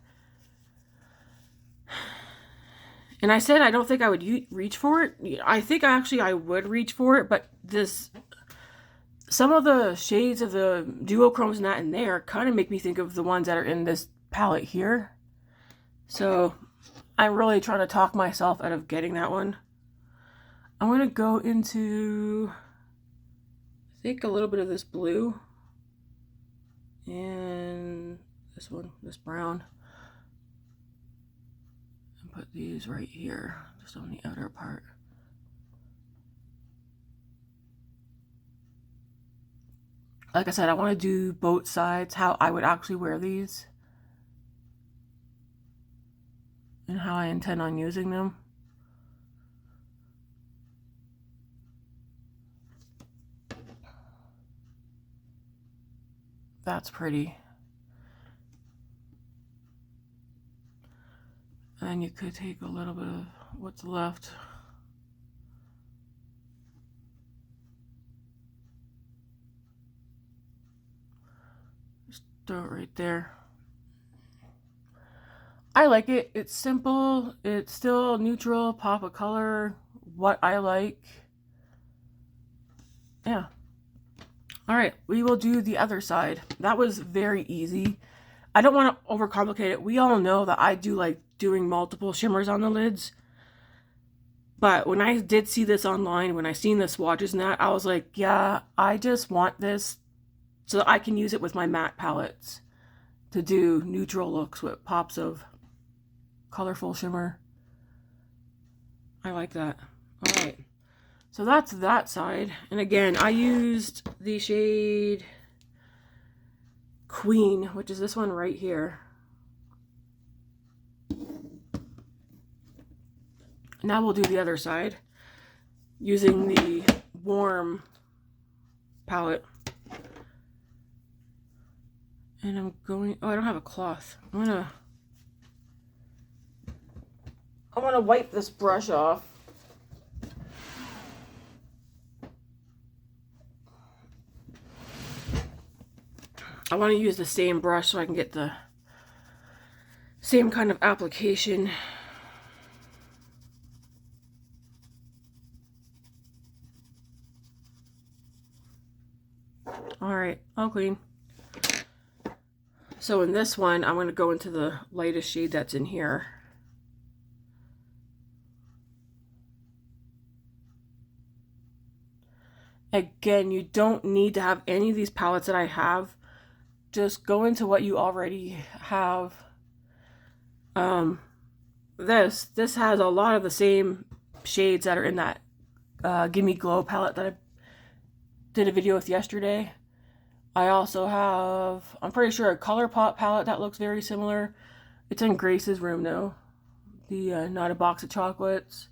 And I said I don't think I would reach for it. I think actually I would reach for it, but some of the shades of the duochromes and that in there kind of make me think of the ones that are in this palette here. So I'm really trying to talk myself out of getting that one. I'm going to go into, I think, a little bit of this blue and this one, this brown, and put these right here, just on the outer part. Like I said, I want to do both sides, how I would actually wear these. and how I intend on using them. That's pretty. And you could take a little bit of what's left. Just throw it right there. I like it. It's simple. It's still neutral, pop of color, what I like. Yeah. All right, we will do the other side. That was very easy. I don't want to overcomplicate it. We all know that I do like doing multiple shimmers on the lids. But when I did see this online, when I seen the swatches and that, I was like, yeah, I just want this so that I can use it with my matte palettes to do neutral looks with pops of colorful shimmer. I like that. All right. So that's that side. And again, I used the shade Queen, which is this one right here. Now we'll do the other side using the Warm palette. And I'm going, oh, I don't have a cloth. I'm gonna wipe this brush off. I want to use the same brush so I can get the same kind of application. All right, all clean. So in this one, I'm going to go into the lightest shade that's in here. Again, you don't need to have any of these palettes that I have. Just go into what you already have. This has a lot of the same shades that are in that Gimme Glow palette that I did a video with yesterday. I also have, I'm pretty sure, a ColourPop palette that looks very similar. It's in Grace's room though. The Not a Box of Chocolates.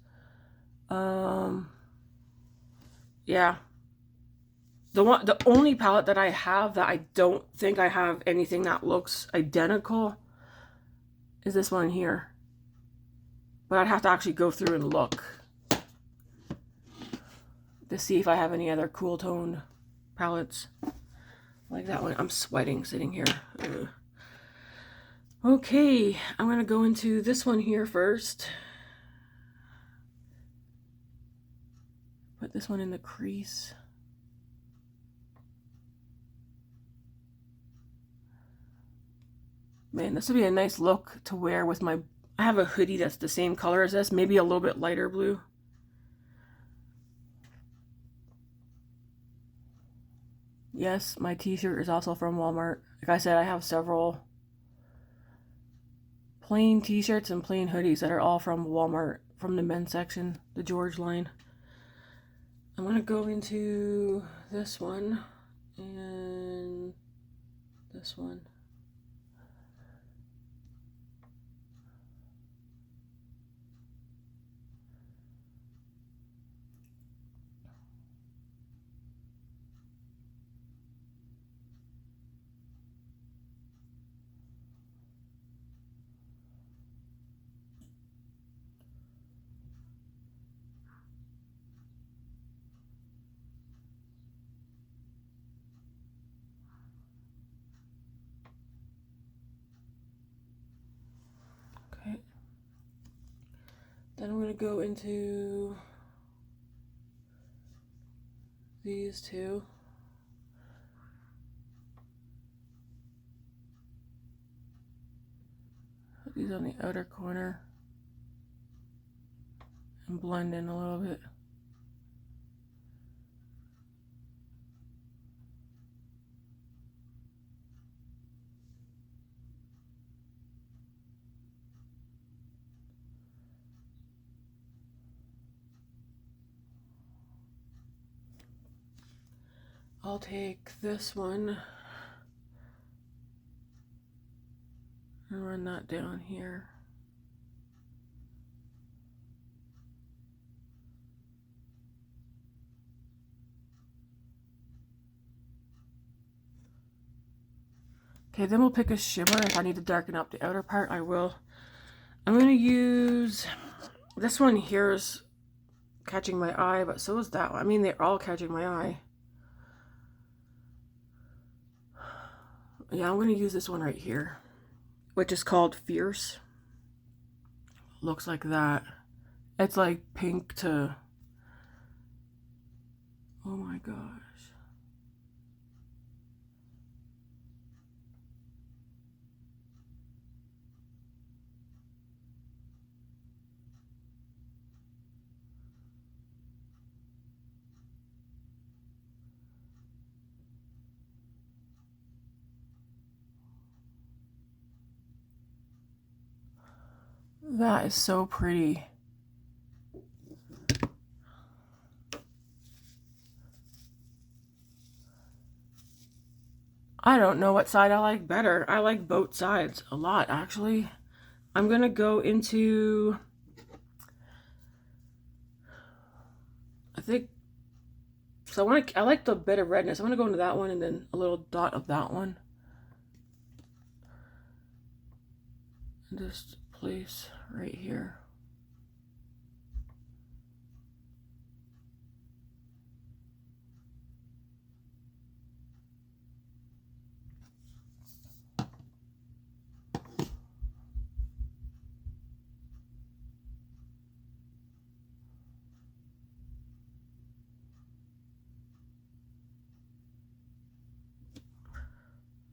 Yeah. The only palette that I have that I don't think I have anything that looks identical is this one here. But I'd have to actually go through and look to see if I have any other cool tone palettes like that one. I'm sweating sitting here. Ugh. Okay, I'm going to go into this one here first. Put this one in the crease. Man, this would be a nice look to wear with my... I have a hoodie that's the same color as this, maybe a little bit lighter blue. Yes, my t-shirt is also from Walmart. Like I said, I have several plain t-shirts and plain hoodies that are all from Walmart, from the men's section, the George line. I'm going to go into this one and this one. Then I'm going to go into these two. Put these on the outer corner and blend in a little bit. I'll take this one and run that down here. Okay, then we'll pick a shimmer. If I need to darken up the outer part, I will. I'm going to use... This one here is catching my eye, but so is that one. I mean, they're all catching my eye. Yeah, I'm going to use this one right here, which is called Fierce. Looks like that. It's like pink to... Oh my gosh. That is so pretty. I don't know what side I like better. I like both sides a lot, actually. I'm gonna go into, I think, so I like the bit of redness. I'm gonna go into that one and then a little dot of that one. And just place right here.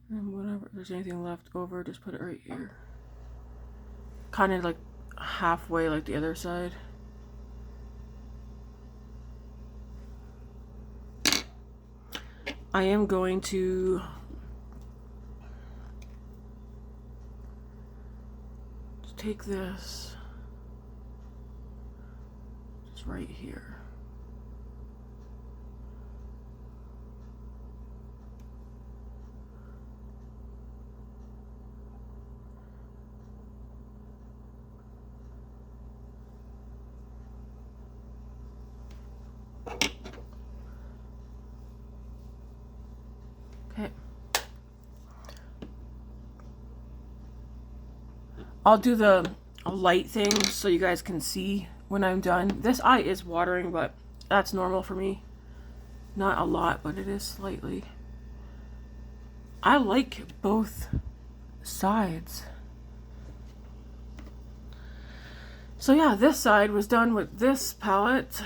And whatever, if there's anything left over, just put it right here. Kind of like halfway like the other side. I am going to just take this just right here. Okay. I'll do the light thing so you guys can see when I'm done. This eye is watering, but that's normal for me. Not a lot, but it is slightly. I like both sides. So yeah, this side was done with this palette.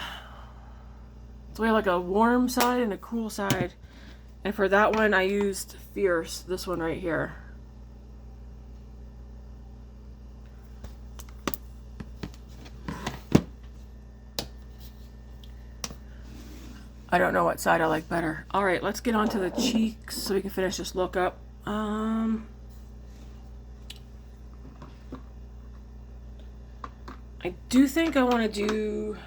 So we have like a warm side and a cool side. And for that one, I used Fierce, this one right here. I don't know what side I like better. All right, let's get on to the cheeks so we can finish this look up. I do think I want to do...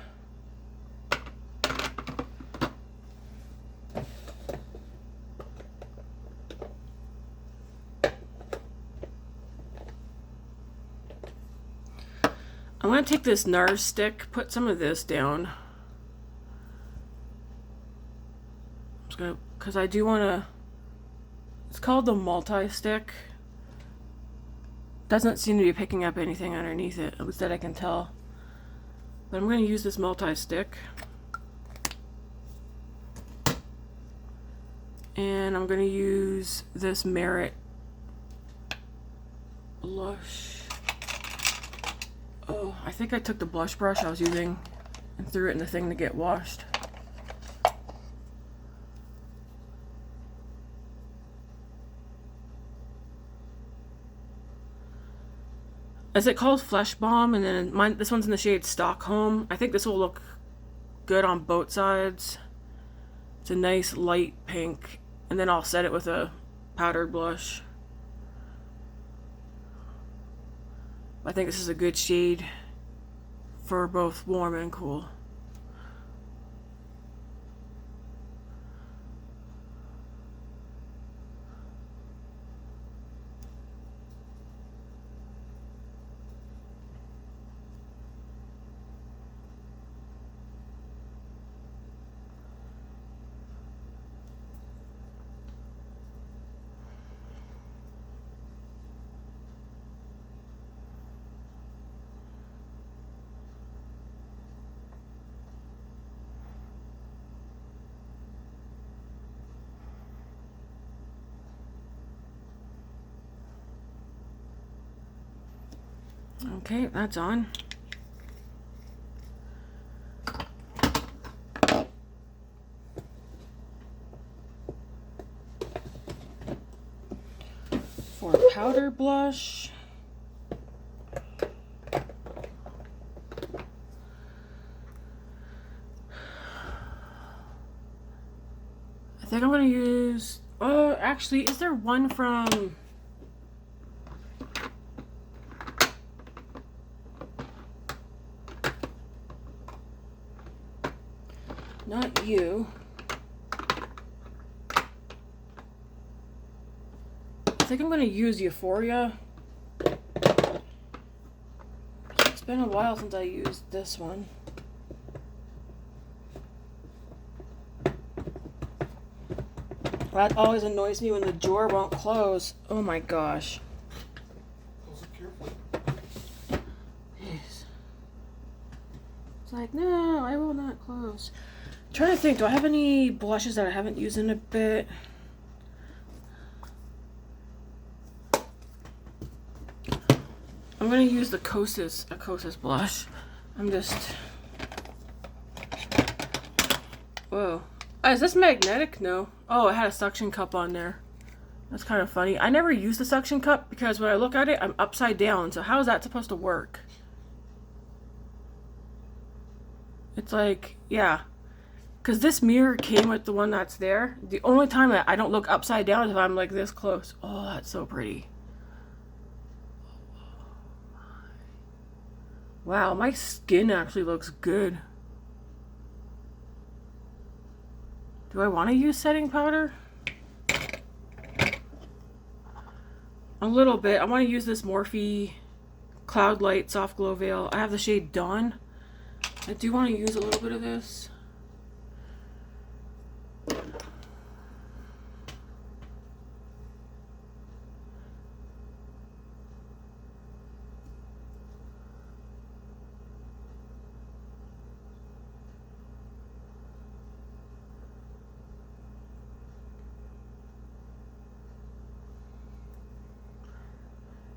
I'm going to take this Nars stick, put some of this down. I'm just going to, because I do want to, it's called the multi-stick. Doesn't seem to be picking up anything underneath it, at least that I can tell. But I'm going to use this multi-stick. And I'm going to use this Merit blush. Oh, I think I took the blush brush I was using and threw it in the thing to get washed. Is it called Fleshbalm? And then mine, this one's in the shade Stockholm. I think this will look good on both sides. It's a nice light pink. And then I'll set it with a powdered blush. I think this is a good shade for both warm and cool. Okay, that's on. For powder blush, I think I'm going to use, actually, is there one from, not you. I think I'm going to use Euphoria. It's been a while since I used this one. That always annoys me when the drawer won't close. Oh my gosh. Close it carefully. Jeez. It's like, no, I will not close. I'm trying to think, do I have any blushes that I haven't used in a bit? I'm going to use the Kosas blush. I'm just... Whoa. Oh, is this magnetic? No. Oh, it had a suction cup on there. That's kind of funny. I never use the suction cup because when I look at it, I'm upside down. So how is that supposed to work? It's like, yeah. Because this mirror came with the one that's there. The only time that I don't look upside down is if I'm like this close. Oh, that's so pretty. Wow, my skin actually looks good. Do I want to use setting powder? A little bit. I want to use this Morphe Cloudlight Soft Glow Veil. I have the shade Dawn. I do want to use a little bit of this.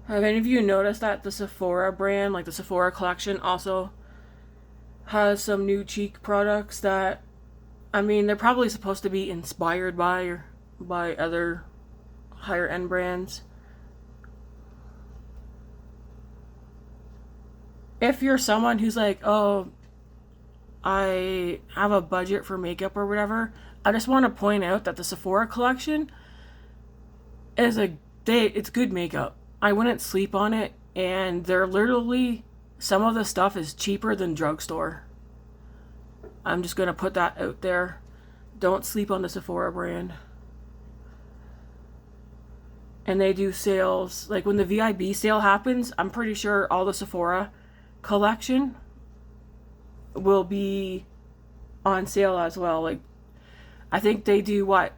Have any of you noticed that the Sephora brand, like the Sephora collection, also has some new cheek products that, I mean, they're probably supposed to be inspired by other higher end brands. If you're someone who's like, oh, I have a budget for makeup or whatever, I just want to point out that the Sephora collection is it's good makeup. I wouldn't sleep on it, and they're literally, some of the stuff is cheaper than drugstore. I'm just going to put that out there. Don't sleep on the Sephora brand. And they do sales. Like when the VIB sale happens, I'm pretty sure all the Sephora collection will be on sale as well. Like, I think they do what?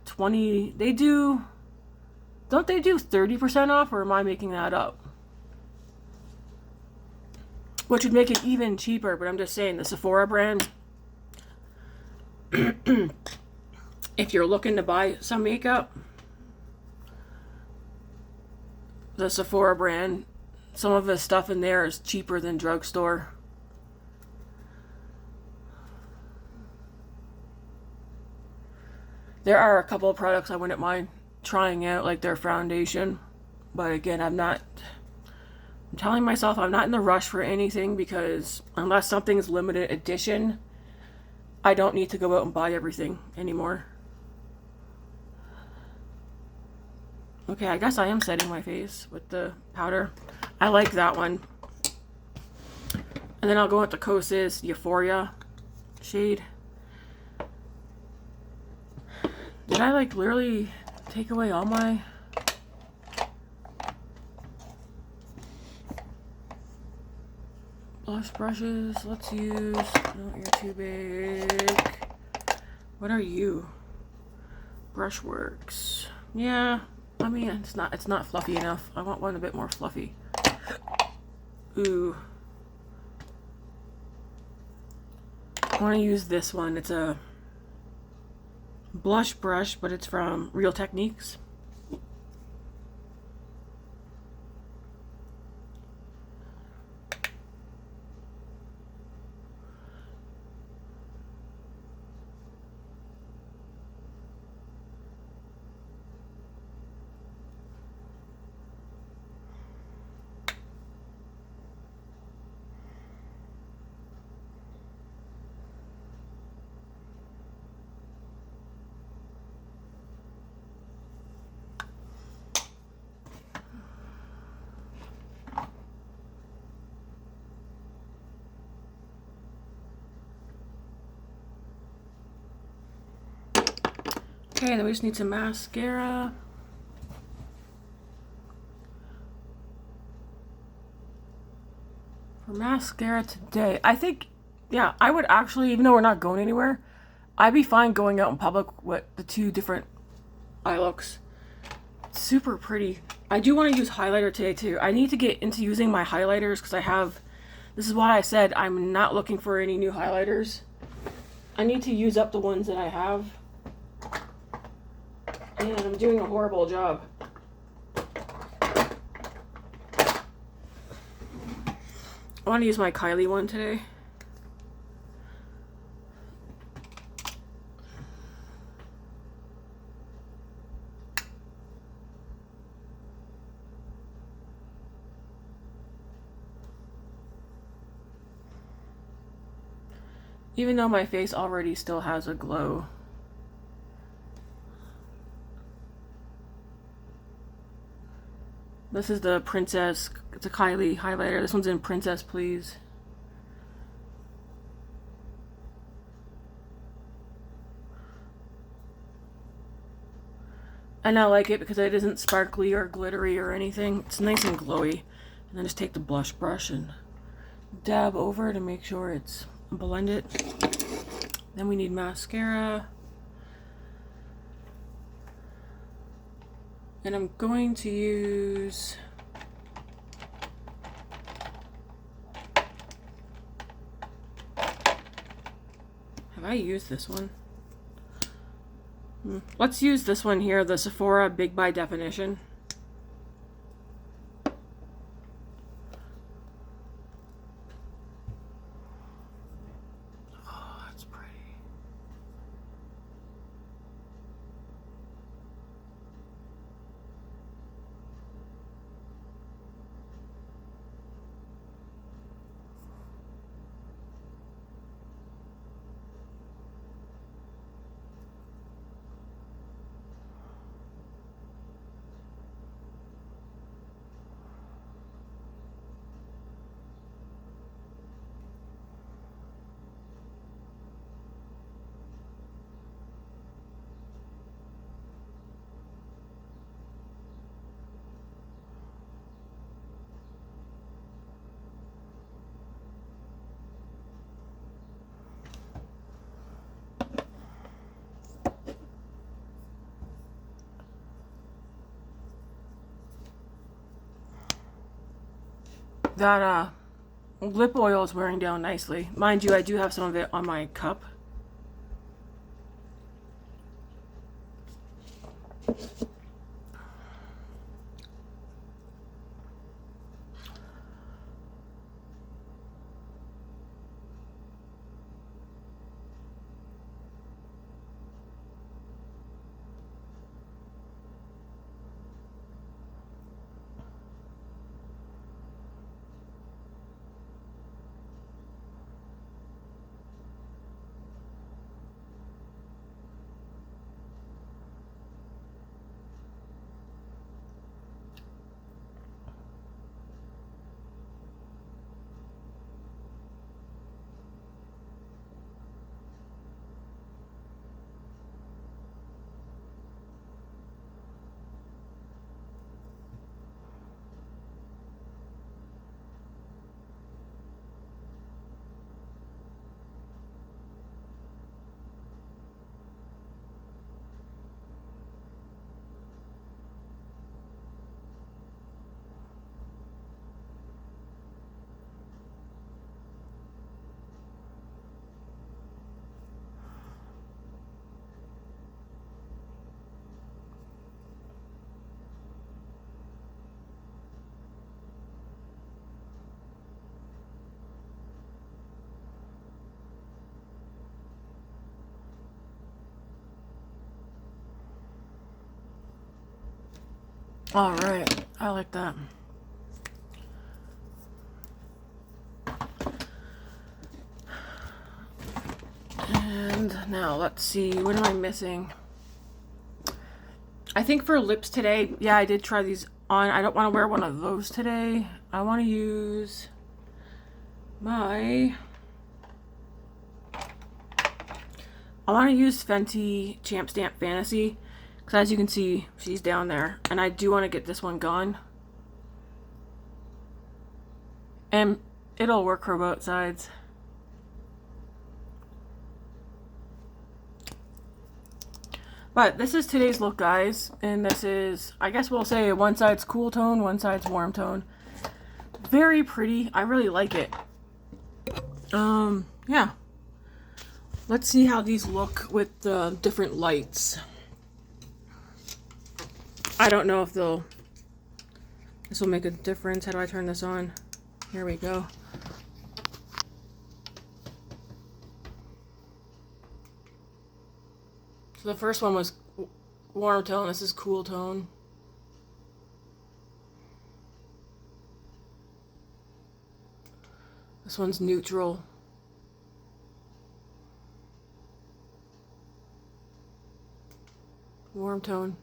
Don't they do 30% off, or am I making that up? Which would make it even cheaper, but I'm just saying the Sephora brand, if you're looking to buy some makeup, the Sephora brand, some of the stuff in there is cheaper than drugstore. There are a couple of products I wouldn't mind trying out, like their foundation, but again, I'm telling myself I'm not in the rush for anything, because unless something's limited edition, I don't need to go out and buy everything anymore. Okay, I guess I am setting my face with the powder. I like that one. And then I'll go with the Kosas Euphoria shade. Did I like literally take away all my... blush brushes? Let's use... No, you're too big. What are you? Brushworks. Yeah, I mean, it's not fluffy enough. I want one a bit more fluffy. Ooh. I want to use this one. It's a blush brush, but it's from Real Techniques. Okay, then we just need some mascara. For mascara today, I think, yeah, I would actually, even though we're not going anywhere, I'd be fine going out in public with the two different eye looks. Super pretty. I do want to use highlighter today too. I need to get into using my highlighters because I have, this is why I said I'm not looking for any new highlighters. I need to use up the ones that I have. And I'm doing a horrible job. I want to use my Kylie one today. Even though my face already still has a glow. This is the Princess, it's a Kylie highlighter. This one's in Princess Please. And I like it because it isn't sparkly or glittery or anything. It's nice and glowy. And then just take the blush brush and dab over to make sure it's blended. Then we need mascara. And I'm going to use have I used this one? Let's use this one here, the Sephora Big by Definition. Oh, that's pretty. That lip oil is wearing down nicely. Mind you, I do have some of it on my cup. All right, I like that. And now let's see, what am I missing? I think for lips today, yeah, I did try these on. I don't want to wear one of those today. I want to use my I want to use Fenty Champ Stamp Fantasy, because as you can see, she's down there. And I do want to get this one gone. And it'll work for both sides. But this is today's look, guys. And this is, I guess we'll say, one side's cool tone, one side's warm tone. Very pretty. I really like it. Yeah. Let's see how these look with the different lights. I don't know if this will make a difference. How do I turn this on? Here we go. So the first one was warm tone. This is cool tone. This one's neutral. Warm tone.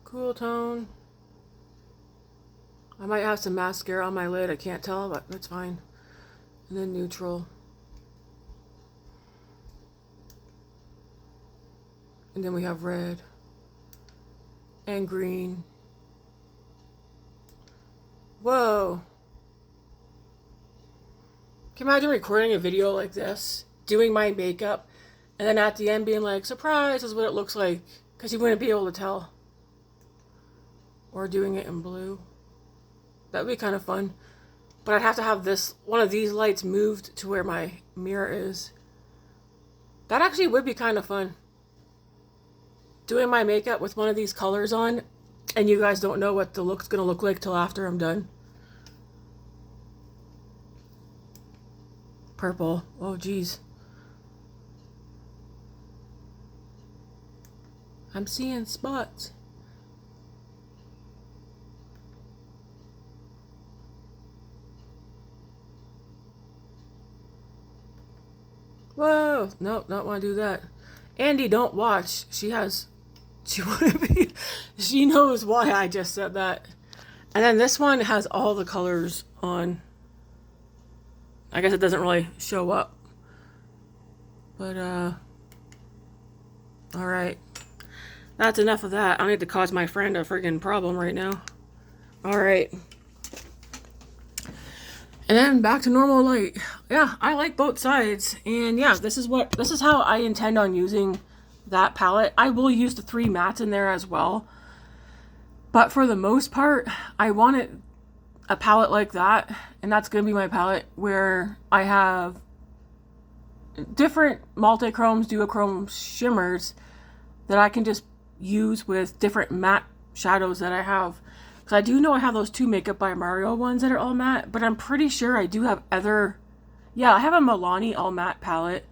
Cool tone. I might have some mascara on my lid. I can't tell, but that's fine. And then neutral. And then we have red. And green. Whoa. Can you imagine recording a video like this, doing my makeup, and then at the end being like, surprise, this is what it looks like, because you wouldn't be able to tell. Or doing it in blue. That would be kind of fun. But I'd have to have this, one of these lights moved to where my mirror is. That actually would be kind of fun. Doing my makeup with one of these colors on, and you guys don't know what the look's gonna look like till after I'm done. Purple. Oh, geez. I'm seeing spots. Whoa. Nope, don't want to do that. Andy, don't watch. She wouldn't be. She knows why I just said that. And then this one has all the colors on. I guess it doesn't really show up. But, alright. That's enough of that. I don't need to cause my friend a friggin' problem right now. Alright. And then back to normal light. Yeah, I like both sides. And yeah, this is how I intend on using that palette. I will use the 3 mattes in there as well. But for the most part, I wanted a palette like that, and that's going to be my palette, where I have different multi-chromes, duochrome shimmers that I can just use with different matte shadows that I have. Because I do know I have those 2 Makeup by Mario ones that are all matte, but I'm pretty sure I do have other... Yeah, I have a Milani all matte palette,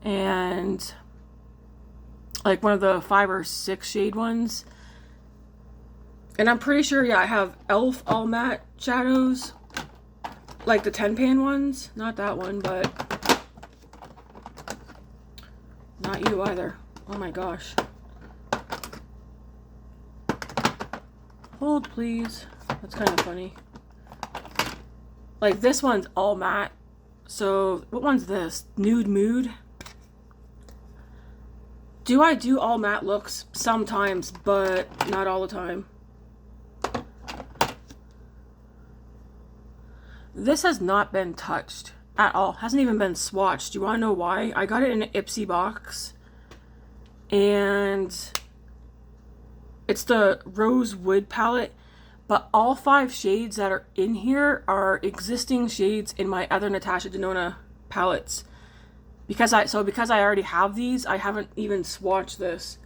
and like one of the 5 or 6 shade ones. And I'm pretty sure, yeah, I have e.l.f. all matte shadows. Like the 10 pan ones. Not that one, but... Not you either. Oh my gosh. Hold, please. That's kind of funny. Like, this one's all matte. So, what one's this? Nude Mood? I do all matte looks sometimes, but not all the time. This has not been touched at all. Hasn't even been swatched. Do you want to know why? I got it in an Ipsy box. And it's the Rose Wood palette. But all 5 shades that are in here are existing shades in my other Natasha Denona palettes. Because I already have these, I haven't even swatched this.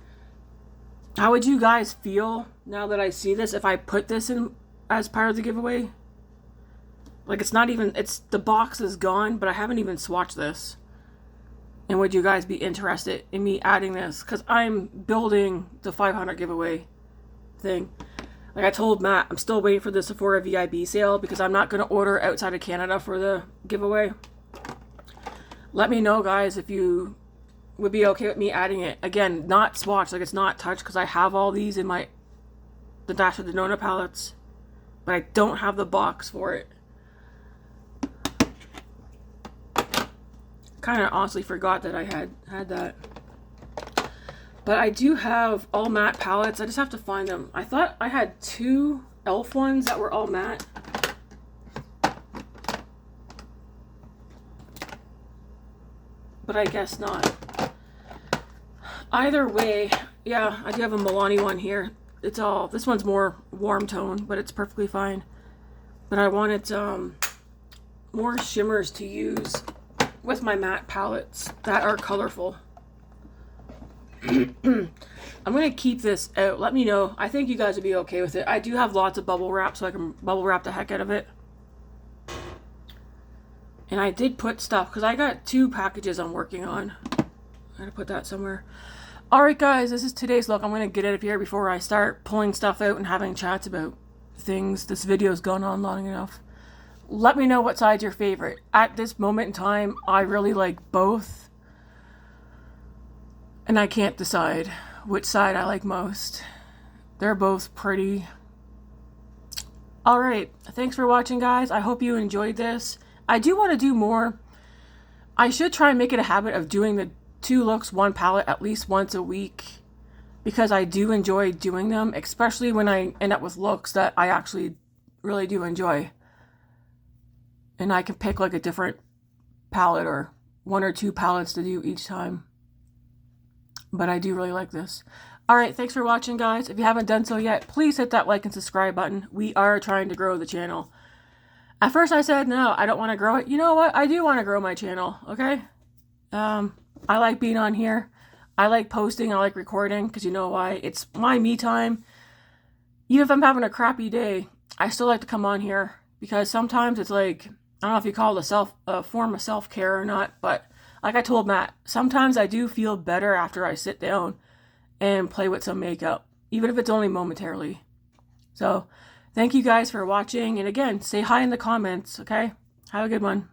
How would you guys feel now that I see this if I put this in as part of the giveaway? Like, it's not even, the box is gone, but I haven't even swatched this. And would you guys be interested in me adding this? Because I'm building the 500 giveaway thing. Like I told Matt, I'm still waiting for the Sephora VIB sale because I'm not going to order outside of Canada for the giveaway. Let me know, guys, if you would be okay with me adding it. Again, not swatched, like it's not touched, because I have all these in my Natasha Denona palettes. but I don't have the box for it. Kind of honestly forgot that I had that. But I do have all matte palettes. I just have to find them. I thought I had 2 e.l.f. ones that were all matte. But I guess not. Either way, yeah, I do have a Milani one here. It's all, this one's more warm tone, but it's perfectly fine. But I wanted more shimmers to use with my matte palettes that are colorful. I'm going to keep this out. Let me know. I think you guys would be okay with it. I do have lots of bubble wrap, so I can bubble wrap the heck out of it. And I did put stuff, because I got 2 packages I'm working on. I gotta put that somewhere. Alright guys, this is today's look. I'm going to get out of here before I start pulling stuff out and having chats about things. This video's gone on long enough. Let me know what side's your favorite. At this moment in time, I really like both. And I can't decide which side I like most. They're both pretty. Alright, thanks for watching guys. I hope you enjoyed this. I do want to do more. I should try and make it a habit of doing the 2 looks, 1 palette at least once a week. Because I do enjoy doing them, especially when I end up with looks that I actually really do enjoy. And I can pick like a different palette or 1 or 2 palettes to do each time. But I do really like this. Alright, thanks for watching guys. If you haven't done so yet, please hit that like and subscribe button. We are trying to grow the channel. At first I said, no, I don't want to grow it. You know what? I do want to grow my channel, okay? I like being on here. I like posting. I like recording, because you know why? It's my me time. Even if I'm having a crappy day, I still like to come on here, because sometimes it's like, I don't know if you call it a form of self-care or not, but like I told Matt, sometimes I do feel better after I sit down and play with some makeup, even if it's only momentarily. So, thank you guys for watching, and again, say hi in the comments, okay? Have a good one.